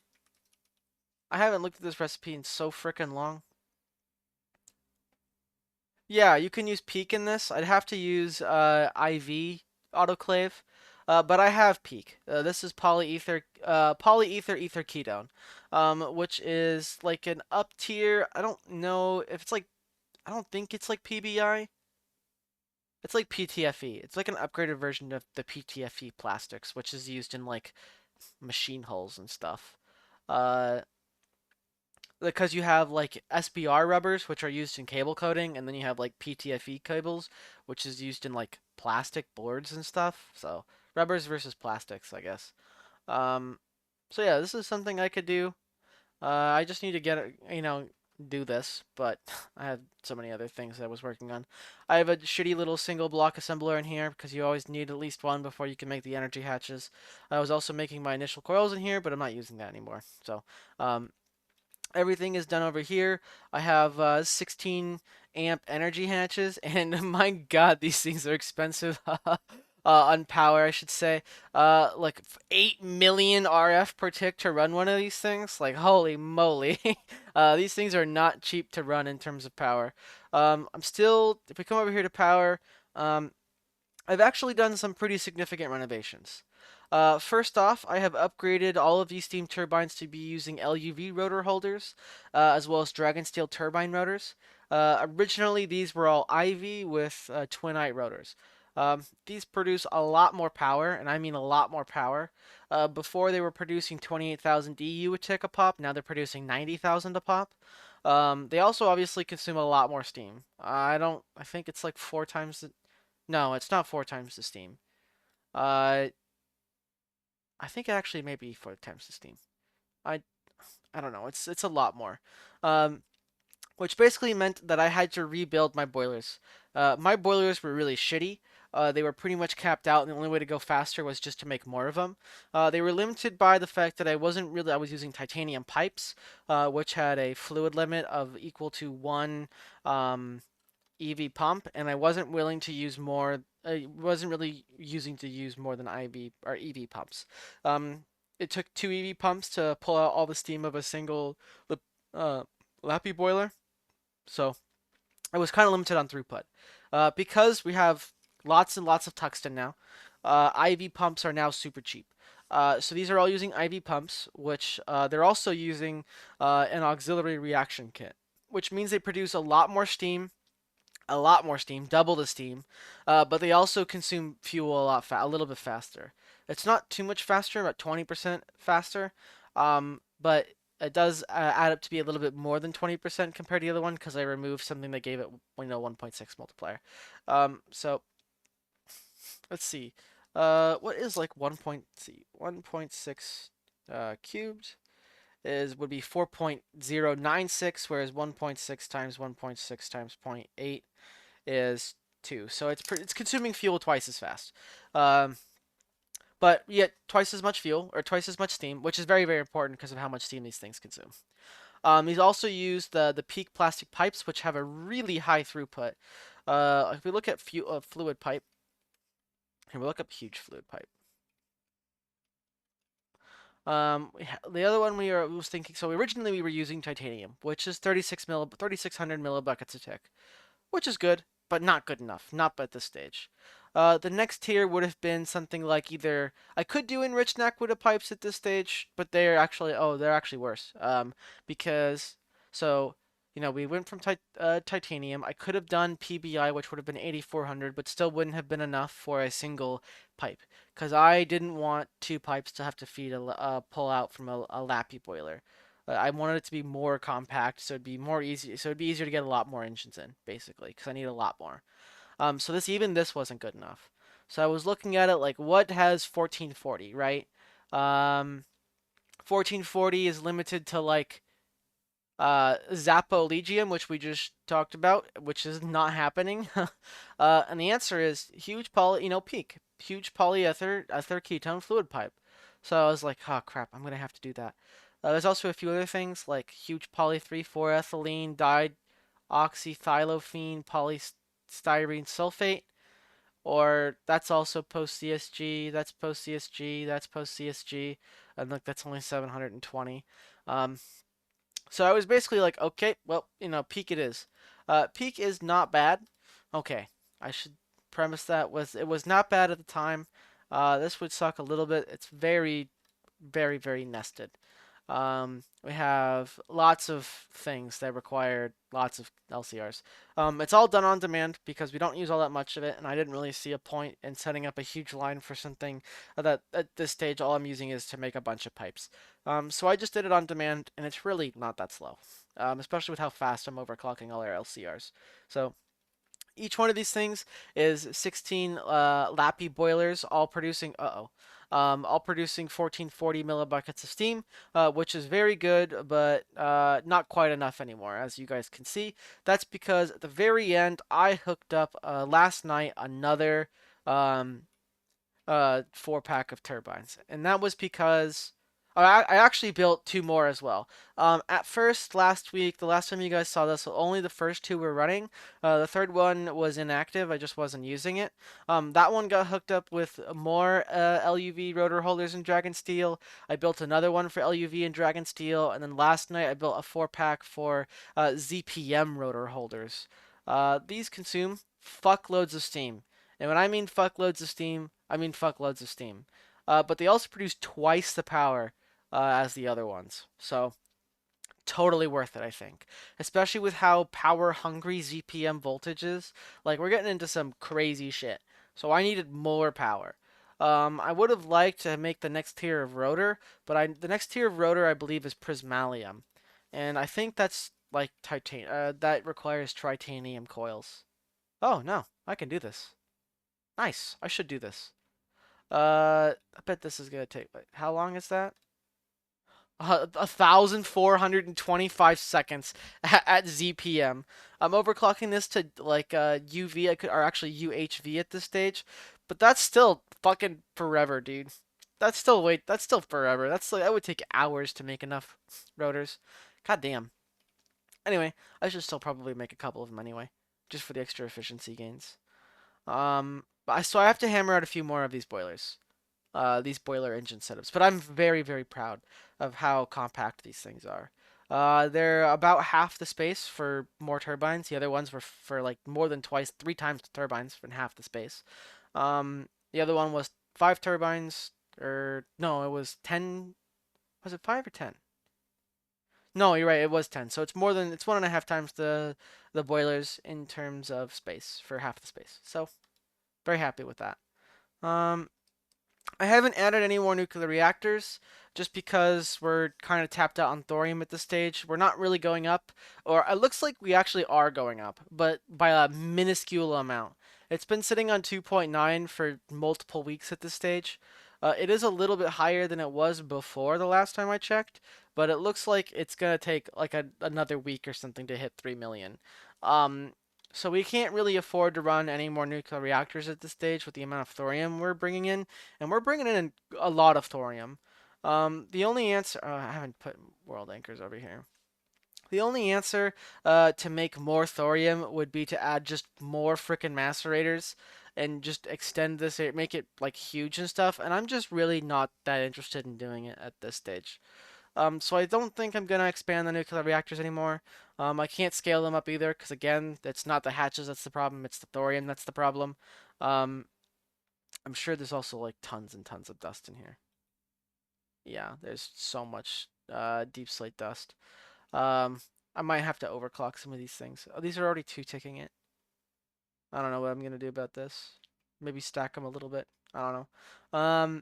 I haven't looked at this recipe in so frickin' long. Yeah, you can use Peak in this. I'd have to use IV autoclave, but I have Peak. This is polyether ether ketone, which is like an up tier. I don't know if it's like I don't think it's like PBI. It's like PTFE. It's like an upgraded version of the PTFE plastics, which is used in like machine hulls and stuff. Uh, because you have like SBR rubbers, which are used in cable coating, and then you have like PTFE cables, which is used in like plastic boards and stuff. So rubbers versus plastics, I guess. Um, so yeah, this is something I could do. I just need to get it, do this, but I have so many other things that I was working on. I have a shitty little single block assembler in here because you always need at least one before you can make the energy hatches. I was also making my initial coils in here, but I'm not using that anymore. So, everything is done over here. I have 16 amp energy hatches, and my god, these things are expensive. On power, I should say. Like 8 million RF per tick to run one of these things. Like, holy moly. These things are not cheap to run in terms of power. If we come over here to power, um, I've actually done some pretty significant renovations. First off, I have upgraded all of these steam turbines to be using LUV rotor holders, as well as Dragon Steel turbine rotors. Originally, these were all IV with twin-eye rotors. These produce a lot more power, and I mean a lot more power. Before they were producing 28,000 DU a tick a pop, now they're producing 90,000 a pop. They also obviously consume a lot more steam. I think it's like four times the, no, it's not four times the steam. Uh, I think it actually may be four times the steam. I I don't know. It's a lot more. Um, which basically meant that I had to rebuild my boilers. My boilers were really shitty. They were pretty much capped out, and the only way to go faster was just to make more of them. They were limited by the fact that I was using titanium pipes, which had a fluid limit of equal to one EV pump, and I wasn't willing to use more. I wasn't really using to use more than IV or EV pumps. Um, it took two EV pumps to pull out all the steam of a single uh, Lappy boiler, so I was kind of limited on throughput. Because we have lots and lots of tungsten now, IV pumps are now super cheap. So these are all using IV pumps, which they're also using an auxiliary reaction kit, which means they produce a lot more steam, double the steam, but they also consume fuel a little bit faster. It's not too much faster, about 20% faster, but it does add up to be a little bit more than 20% compared to the other one because I removed something that gave it 1.6 multiplier. So let's see. What is like 1.6 cubed is would be 4.096, whereas 1.6 times 1.6 times zero point 0.8 is 2. So it's consuming fuel twice as fast. Um, but yet twice as much fuel or twice as much steam, which is very, very important because of how much steam these things consume. He's also used the Peak plastic pipes, which have a really high throughput. If we look at fluid pipe, here we look up huge fluid pipe. The other one was thinking. So originally we were using titanium, which is 3600 millibuckets a tick, which is good, but not good enough. Not at this stage. The next tier would have been something like either I could do enriched Nakwita pipes at this stage, but they're actually worse. Because so we went from titanium. I could have done PBI, which would have been 8400, but still wouldn't have been enough for a single pipe, because I didn't want two pipes to have to feed pull out from a Lappy boiler. I wanted it to be more compact, so it'd be more easy. So it'd be easier to get a lot more engines in, basically, because I need a lot more. So this wasn't good enough. So I was looking at it like, what has 1440, right? 1440 is limited to like Zappo which we just talked about, which is not happening. And the answer is huge peak, huge polyether ether ketone fluid pipe. So I was like, oh crap, I'm gonna have to do that. There's also a few other things like huge poly 3,4 ethylene dioxyethylophene polystyrene sulfate, or that's also post CSG, that's post CSG, that's post CSG, and look, that's only 720. Um, so I was basically like, okay, well, peak it is. Peak is not bad. Okay, I should premise that was it was not bad at the time. This would suck a little bit. It's very, very, very nested. We have lots of things that require lots of LCRs. It's all done on demand because we don't use all that much of it, and I didn't really see a point in setting up a huge line for something that at this stage all I'm using is to make a bunch of pipes. So I just did it on demand, and it's really not that slow, especially with how fast I'm overclocking all our LCRs. So each one of these things is 16 Lappy boilers, all producing all producing 1440 millibuckets of steam, which is very good, but not quite enough anymore, as you guys can see. That's because at the very end, I hooked up last night another um, 4 pack of turbines, and that was because I actually built 2 more as well. At first, last week, the last time you guys saw this, only the first 2 were running. The third one was inactive. I just wasn't using it. That one got hooked up with more LUV rotor holders in Dragon Steel. I built another one for LUV and Dragon Steel, and then last night I built a 4 pack for ZPM rotor holders. These consume fuckloads of steam. And when I mean fuckloads of steam, I mean fuckloads of steam. But they also produce twice the power as the other ones. So totally worth it, I think. Especially with how power hungry ZPM voltage is. Like, we're getting into some crazy shit. So I needed more power. I would have liked to make the next tier of rotor, but the next tier of rotor I believe is prismalium, and I think that's like that requires titanium coils. Oh no, I can do this. Nice. I should do this. I bet this is gonna take. Wait, how long is that? 1,425 seconds at ZPM. I'm overclocking this to like UV. Or actually UHV at this stage, but that's still fucking forever, dude. That's still wait. That's still forever. That's like that would take hours to make enough rotors. God damn. Anyway, I should still probably make a couple of them anyway, just for the extra efficiency gains. So I have to hammer out a few more of these boiler engine setups. But I'm very, very proud of how compact these things are. They're about half the space for more turbines. The other ones were for like more than twice, 3 times the turbines for half the space. The other one was 5 turbines, or no, it was 10. Was it 5 or 10? No, you're right. It was 10. So it's 1.5 times the boilers in terms of space for half the space. So very happy with that. Um, I haven't added any more nuclear reactors just because we're kind of tapped out on thorium at this stage. We're not really going up, or it looks like we actually are going up, but by a minuscule amount. It's been sitting on 2.9 for multiple weeks at this stage. It is a little bit higher than it was before the last time I checked, but it looks like it's gonna take like another week or something to hit 3 million. Um, so we can't really afford to run any more nuclear reactors at this stage with the amount of thorium we're bringing in, and we're bringing in a lot of thorium. The only answer, I haven't put world anchors over here. The only answer to make more thorium would be to add just more freaking macerators and just extend this, make it like huge and stuff. And I'm just really not that interested in doing it at this stage. So I don't think I'm gonna expand the nuclear reactors anymore. I can't scale them up either because again, it's not the hatches that's the problem; it's the thorium that's the problem. Um, I'm sure there's also like tons and tons of dust in here. Yeah, there's so much deep slate dust. Um, I might have to overclock some of these things. Oh, these are already 2 ticking it. I don't know what I'm gonna do about this. Maybe stack them a little bit. I don't know.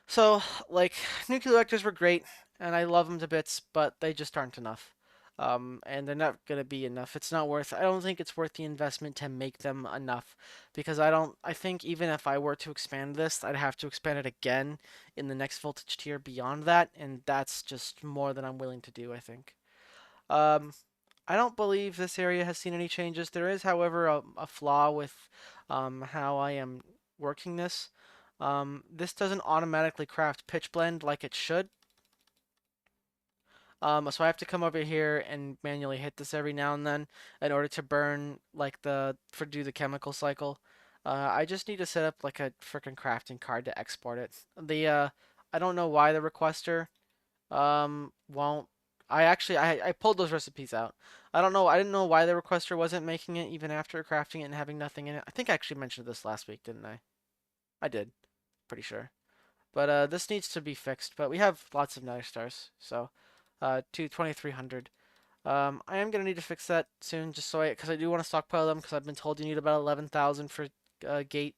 So like nuclear reactors were great, and I love them to bits, but they just aren't enough. And they're not gonna be enough. It's not worth. I don't think it's worth the investment to make them enough, because I don't. I think even if I were to expand this, I'd have to expand it again in the next voltage tier beyond that, and that's just more than I'm willing to do, I think. Um, I don't believe this area has seen any changes. There is, however, a flaw with how I am working this. This doesn't automatically craft pitch blend like it should. So I have to come over here and manually hit this every now and then in order to burn like do the chemical cycle. I just need to set up like a freaking crafting card to export it. I don't know why the requester won't. I pulled those recipes out. I don't know. I didn't know why the requester wasn't making it even after crafting it and having nothing in it. I think I actually mentioned this last week, didn't I? I did, pretty sure. But this needs to be fixed. But we have lots of nether stars, so to 2300. I am gonna need to fix that soon, just so because I do want to stockpile them, because I've been told you need about 11,000 for gate.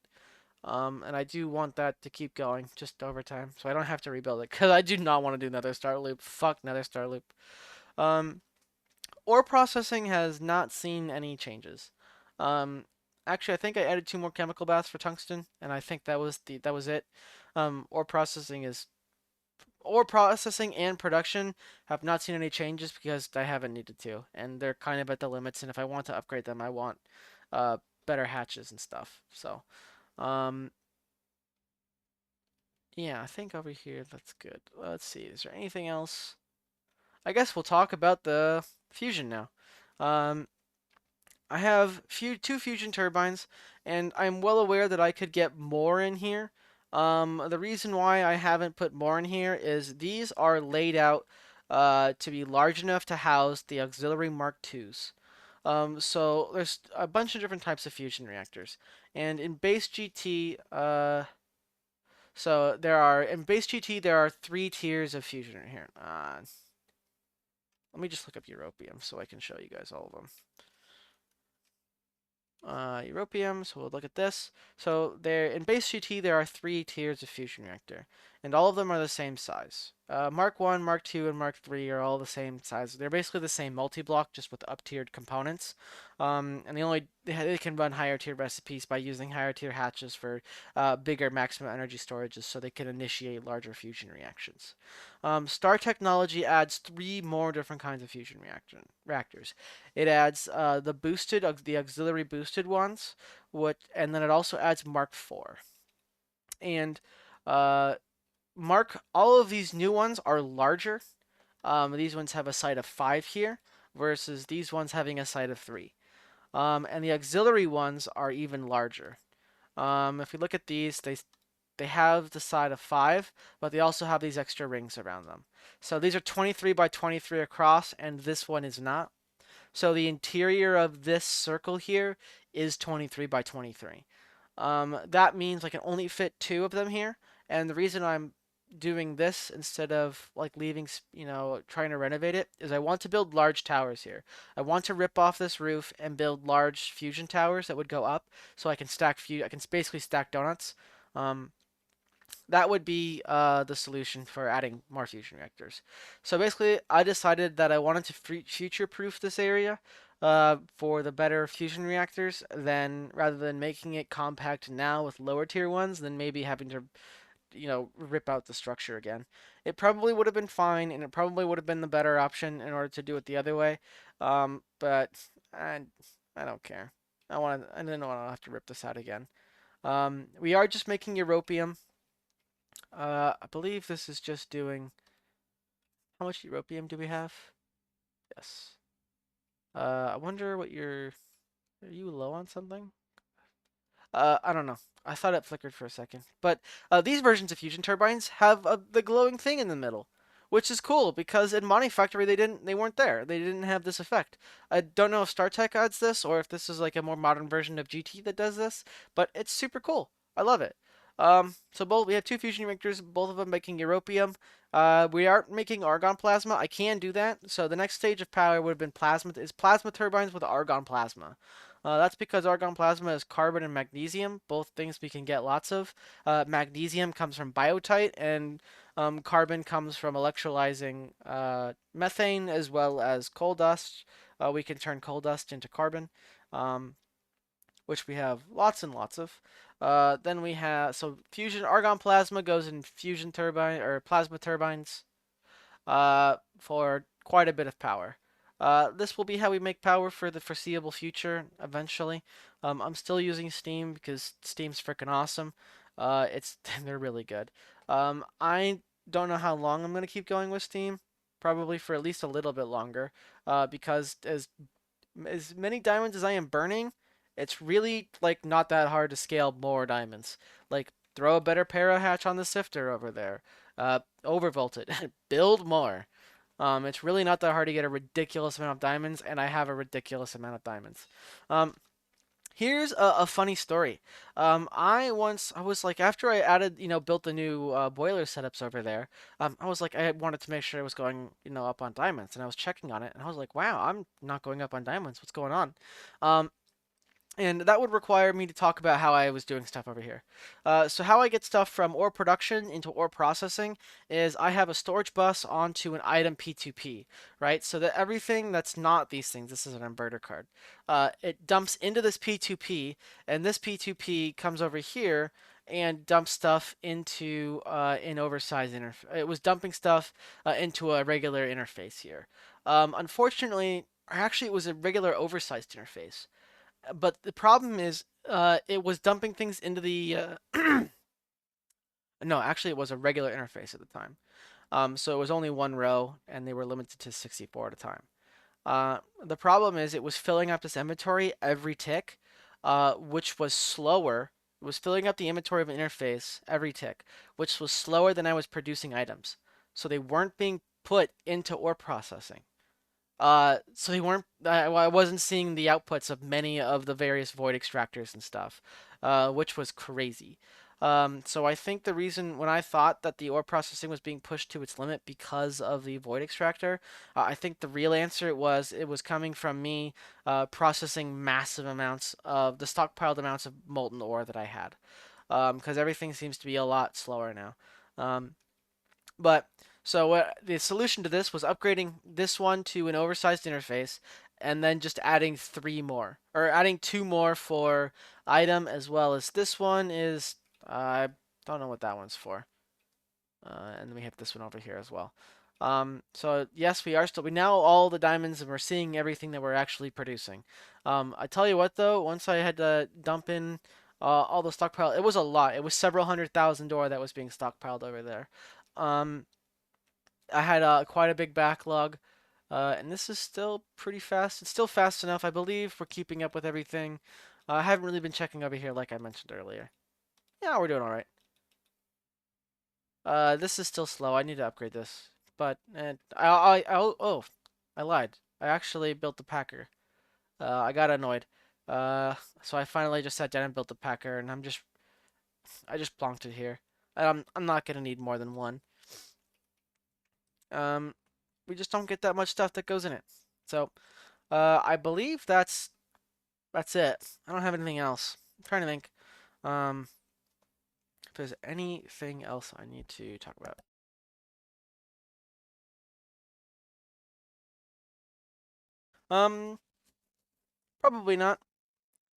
And I do want that to keep going just over time, so I don't have to rebuild it, because I do not want to do Nether Star Loop. Fuck Nether Star Loop. Um, ore processing has not seen any changes. Um, actually, I think I added 2 more chemical baths for tungsten, and I think that was it. Ore processing is ore processing and production have not seen any changes because I haven't needed to, and they're kind of at the limits. And if I want to upgrade them, I want uh, better hatches and stuff. So, um, yeah, I think over here that's good. Let's see, is there anything else? I guess we'll talk about the fusion now. Um, I have 2 fusion turbines, and I'm well aware that I could get more in here. The reason why I haven't put more in here is these are laid out to be large enough to house the auxiliary Mark IIs. So there's a bunch of different types of fusion reactors, and in base GT, in base GT there are 3 tiers of fusion right here. Let me just look up Europium so I can show you guys all of them. Europium, so we'll look at this. So there, in base GT, there are 3 tiers of fusion reactor, and all of them are the same size. Mark 1, Mark 2, and Mark 3 are all the same size. They're basically the same multi-block, just with up-tiered components. And they can run higher tier recipes by using higher tier hatches for bigger maximum energy storages, so they can initiate larger fusion reactions. Star Technology adds 3 more different kinds of fusion reactors. It adds the auxiliary boosted ones, and then it also adds Mark IV. And uh, all of these new ones are larger. These ones have a side of 5 here, versus these ones having a side of 3. And the auxiliary ones are even larger. If we look at these, they have the side of 5, but they also have these extra rings around them. So these are 23 by 23 across, and this one is not. So the interior of this circle here is 23 by 23. That means I can only fit 2 of them here, and the reason I'm doing this instead of like leaving, trying to renovate it, is I want to build large towers here. I want to rip off this roof and build large fusion towers that would go up, so I can I can basically stack donuts. Um, that would be the solution for adding more fusion reactors. So basically, I decided that I wanted to future-proof this area for the better fusion reactors, rather than making it compact now with lower tier ones, then maybe having to, rip out the structure again. It probably would have been fine, and it probably would have been the better option in order to do it the other way. But I don't care. I didn't want to have to rip this out again. We are just making Europium. I believe this is just doing. How much Europium do we have? Yes. I wonder what your. Are you low on something? I don't know. I thought it flickered for a second. But these versions of fusion turbines have the glowing thing in the middle, which is cool because in Monty Factory they weren't there. They didn't have this effect. I don't know if StarTech adds this or if this is like a more modern version of GT that does this, but it's super cool. I love it. So we have 2 fusion reactors, both of them making Europium. We aren't making argon plasma. I can do that. So the next stage of power would have been plasma turbines with argon plasma. That's because argon plasma is carbon and magnesium, both things we can get lots of. Magnesium comes from biotite, and carbon comes from electrolyzing methane as well as coal dust. We can turn coal dust into carbon, which we have lots and lots of. Then we have fusion argon plasma goes in fusion turbine or plasma turbines for quite a bit of power. This will be how we make power for the foreseeable future eventually. I'm still using Steam because Steam's freaking awesome. It's they're really good. I don't know how long I'm gonna keep going with Steam. Probably for at least a little bit longer. Because as many diamonds as I am burning, it's really like not that hard to scale more diamonds. Like throw a better para hatch on the sifter over there. Overvolt it. Build more. It's really not that hard to get a ridiculous amount of diamonds, and I have a ridiculous amount of diamonds. Um, Here's a funny story. I was like, after I added, built the new boiler setups over there, I was like, I wanted to make sure I was going, up on diamonds, and I was checking on it, and I was like, wow, I'm not going up on diamonds. What's going on? Um, and that would require me to talk about how I was doing stuff over here. So how I get stuff from ore production into ore processing is I have a storage bus onto an item P2P, right? So that everything that's not these things, this is an inverter card, it dumps into this P2P, and this P2P comes over here and dumps stuff into an oversized interface. It was dumping stuff into a regular interface here. Unfortunately, actually, it was a regular oversized interface. But the problem is, it was dumping things into the. No, actually, it was a regular interface at the time. So it was only one row, and they were limited to 64 at a time. The problem is, it was filling up this inventory every tick, which was slower. It was filling up the inventory of an interface every tick, which was slower than I was producing items. So they weren't being put into ore processing. So they weren't. I wasn't seeing the outputs of many of the various void extractors and stuff, which was crazy. So I think the reason when I thought that the ore processing was being pushed to its limit because of the void extractor, I think the real answer it was coming from me processing massive amounts of the stockpiled amounts of molten ore that I had, because everything seems to be a lot slower now. Um, but so the solution to this was upgrading this one to an oversized interface, and then just adding three more, or adding two more for item, as well as this one is I don't know what that one's for. And then we have this one over here as well. So yes, we now all the diamonds, and we're seeing everything that we're actually producing. I tell you what though, once I had to dump in all the stockpile, it was a lot. It was several hundred thousand ore that was being stockpiled over there. Um, I had quite a big backlog, and this is still pretty fast. It's still fast enough, I believe. We're keeping up with everything. I haven't really been checking over here like I mentioned earlier. Yeah, we're doing all right. This is still slow. I need to upgrade this. But oh, I lied. I actually built the Packer. I got annoyed. So I finally just sat down and built the Packer, and I just plonked it here. I'm not gonna need more than one. Um, we just don't get that much stuff that goes in it. So, I believe that's it. I don't have anything else. I'm trying to think. Um, if there's anything else I need to talk about. Um, Probably not.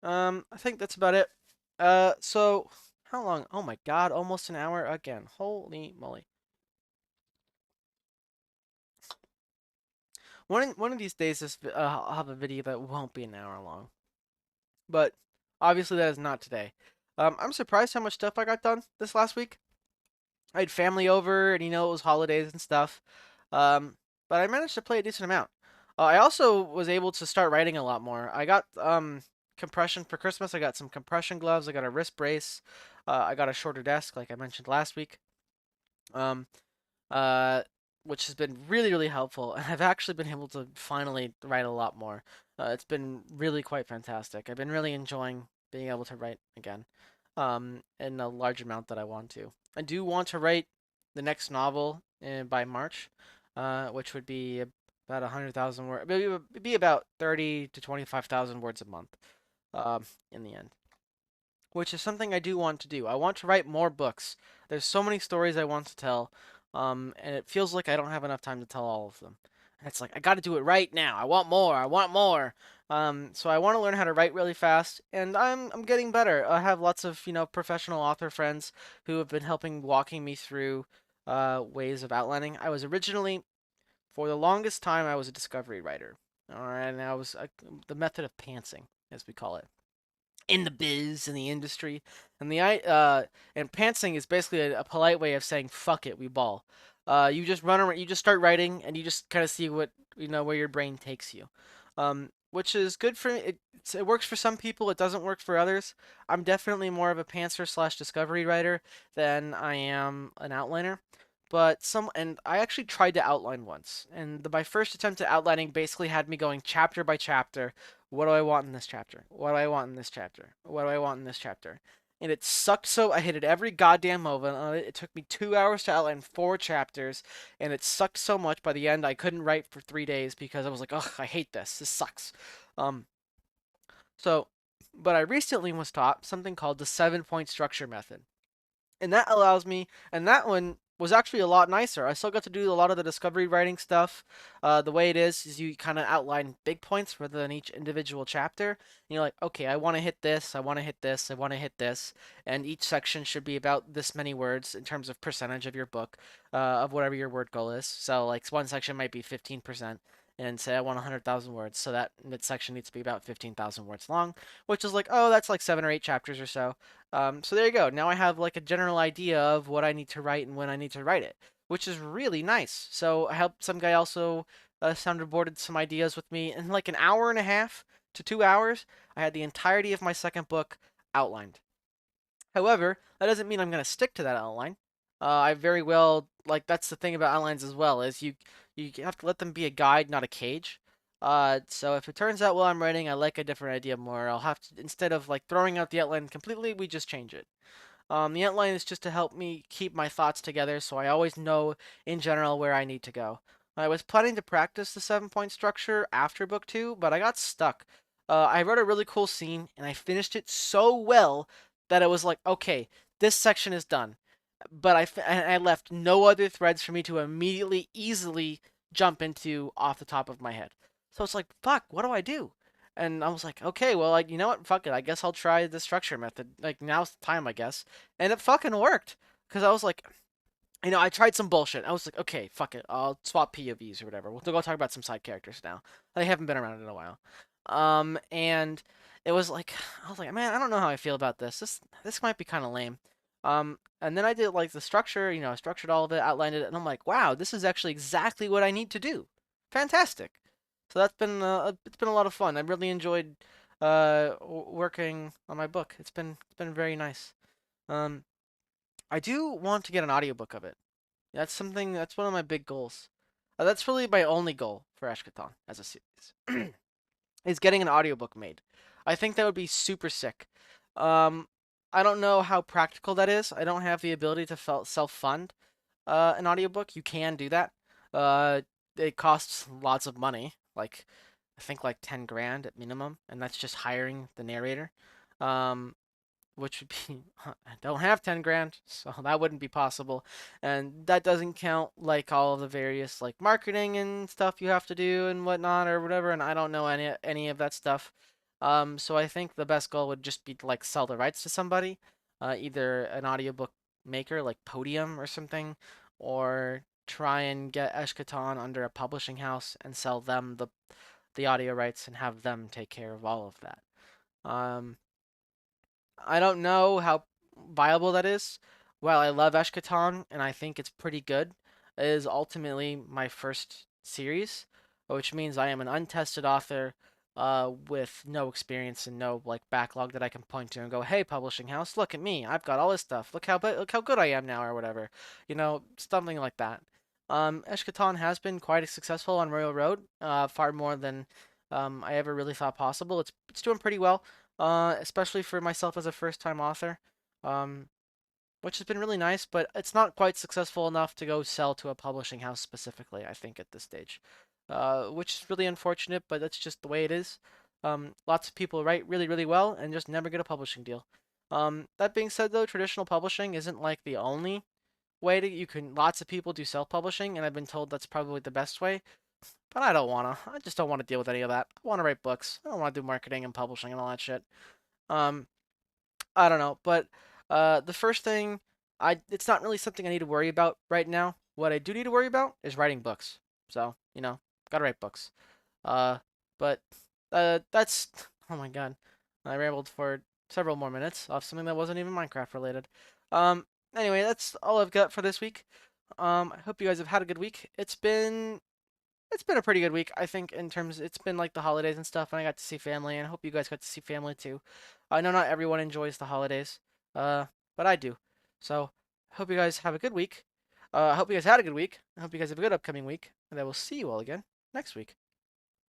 I think that's about it. So how long? Oh my God, almost an hour again. Holy moly. One of these days, I'll have a video that won't be an hour long. But obviously, that is not today. I'm surprised how much stuff I got done this last week. I had family over, and it was holidays and stuff. Um, but I managed to play a decent amount. I also was able to start writing a lot more. I got compression for Christmas. I got some compression gloves. I got a wrist brace. I got a shorter desk, like I mentioned last week. Um, uh, which has been really, really helpful. And I've actually been able to finally write a lot more. It's been really quite fantastic. I've been really enjoying being able to write again, in a large amount that I want to. I do want to write the next novel by March, which would be about 100,000 words. It'd be about 30 to 25,000 words a month, in the end, which is something I do want to do. I want to write more books. There's so many stories I want to tell, and it feels like I don't have enough time to tell all of them. And it's like I got to do it right now. I want more. I want more. So I want to learn how to write really fast, and I'm getting better. I have lots of professional author friends who have been helping walking me through ways of outlining. I was originally, for the longest time, I was a discovery writer. All right, and I was the method of pantsing, as we call it, in the biz, in the industry, and and pantsing is basically a polite way of saying "fuck it, we ball." You just run around, you just start writing, and you just kind of see what where your brain takes you, which is good for it works for some people. It doesn't work for others. I'm definitely more of a pantser slash discovery writer than I am an outliner. And I actually tried to outline once, and my first attempt at outlining basically had me going chapter by chapter. What do I want in this chapter? What do I want in this chapter? What do I want in this chapter? And it sucked so I hated every goddamn moment of it. It took me 2 hours to outline 4 chapters, and it sucked so much. By the end, I couldn't write for 3 days because I was like, ugh, I hate this. This sucks. Um, so, but I recently was taught something called the 7 point structure method, and that allows me, and that one was actually a lot nicer. I still got to do a lot of the discovery writing stuff. The way it is you kind of outline big points rather than each individual chapter. And you're like, okay, I want to hit this, I want to hit this, I want to hit this, and each section should be about this many words in terms of percentage of your book, of whatever your word goal is. So like one section might be 15%. And say I want 100,000 words, so that mid section needs to be about 15,000 words long, which is like, oh, that's like 7 or 8 chapters or so. So there you go. Now I have like a general idea of what I need to write and when I need to write it, which is really nice. So I helped some guy also soundboarded some ideas with me in like an hour and a half to 2 hours. I had the entirety of my second book outlined. However, that doesn't mean I'm going to stick to that outline. I very well like that's the thing about outlines as well is you have to let them be a guide, not a cage. So if it turns out while I'm writing I like a different idea more, I'll have to instead of like throwing out the outline completely, we just change it. The outline is just to help me keep my thoughts together, so I always know in general where I need to go. I was planning to practice the 7 point structure after book two, but I got stuck. I wrote a really cool scene, and I finished it so well that it was like, okay, this section is done. But I left no other threads for me to immediately, easily jump into off the top of my head. So it's like, fuck, what do I do? And I was like, okay, well, like, you know what? Fuck it. I guess I'll try the structure method. Like, now's the time, I guess. And it fucking worked. Because I was like, I tried some bullshit. I was like, okay, fuck it. I'll swap POVs or whatever. We'll go talk about some side characters now. They haven't been around in a while. And it was like, I was like, man, I don't know how I feel about this. This might be kind of lame. And then I did like the structure, I structured all of it, outlined it, and I'm like, wow, this is actually exactly what I need to do. Fantastic. So it's been a lot of fun. I really enjoyed working on my book. It's been very nice. Um, I do want to get an audiobook of it. That's one of my big goals. That's really my only goal for Ashkaton as a series. Is getting an audiobook made. I think that would be super sick. Um, I don't know how practical that is. I don't have the ability to self-fund an audiobook. You can do that. Uh, it costs lots of money, like I think like 10 grand at minimum, and that's just hiring the narrator. Um, which would be I don't have 10 grand, so that wouldn't be possible. And that doesn't count like all of the various like marketing and stuff you have to do and whatnot or whatever, and I don't know any of that stuff. So I think the best goal would just be to like sell the rights to somebody, either an audiobook maker like Podium or something, or try and get Eshkatan under a publishing house and sell them the audio rights and have them take care of all of that. Um, I don't know how viable that is. While I love Eshkatan and I think it's pretty good, it is ultimately my first series, which means I am an untested author with no experience and no like backlog that I can point to and go, "Hey, publishing house, look at me. I've got all this stuff. Look how good I am now," or whatever. Something like that. Eshkatan has been quite successful on Royal Road, far more than I ever really thought possible. It's doing pretty well, especially for myself as a first-time author, um, which has been really nice. But it's not quite successful enough to go sell to a publishing house specifically. I think at this stage, which is really unfortunate. But that's just the way it is. Lots of people write really, really well and just never get a publishing deal. That being said, though, traditional publishing isn't like the only way to you can. Lots of people do self-publishing, and I've been told that's probably the best way. But I don't wanna. I just don't want to deal with any of that. I want to write books. I don't want to do marketing and publishing and all that shit. Um, I don't know, but the first thing it's not really something I need to worry about right now. What I do need to worry about is writing books. So gotta write books. Uh, But that's oh my god, I rambled for several more minutes off something that wasn't even Minecraft related. Um, anyway, that's all I've got for this week. I hope you guys have had a good week. It's been a pretty good week, I think, in terms it's been like the holidays and stuff, and I got to see family, and I hope you guys got to see family too. I know not everyone enjoys the holidays, uh, but I do. So, I hope you guys have a good week. I hope you guys had a good week. I hope you guys have a good upcoming week, and I will see you all again next week.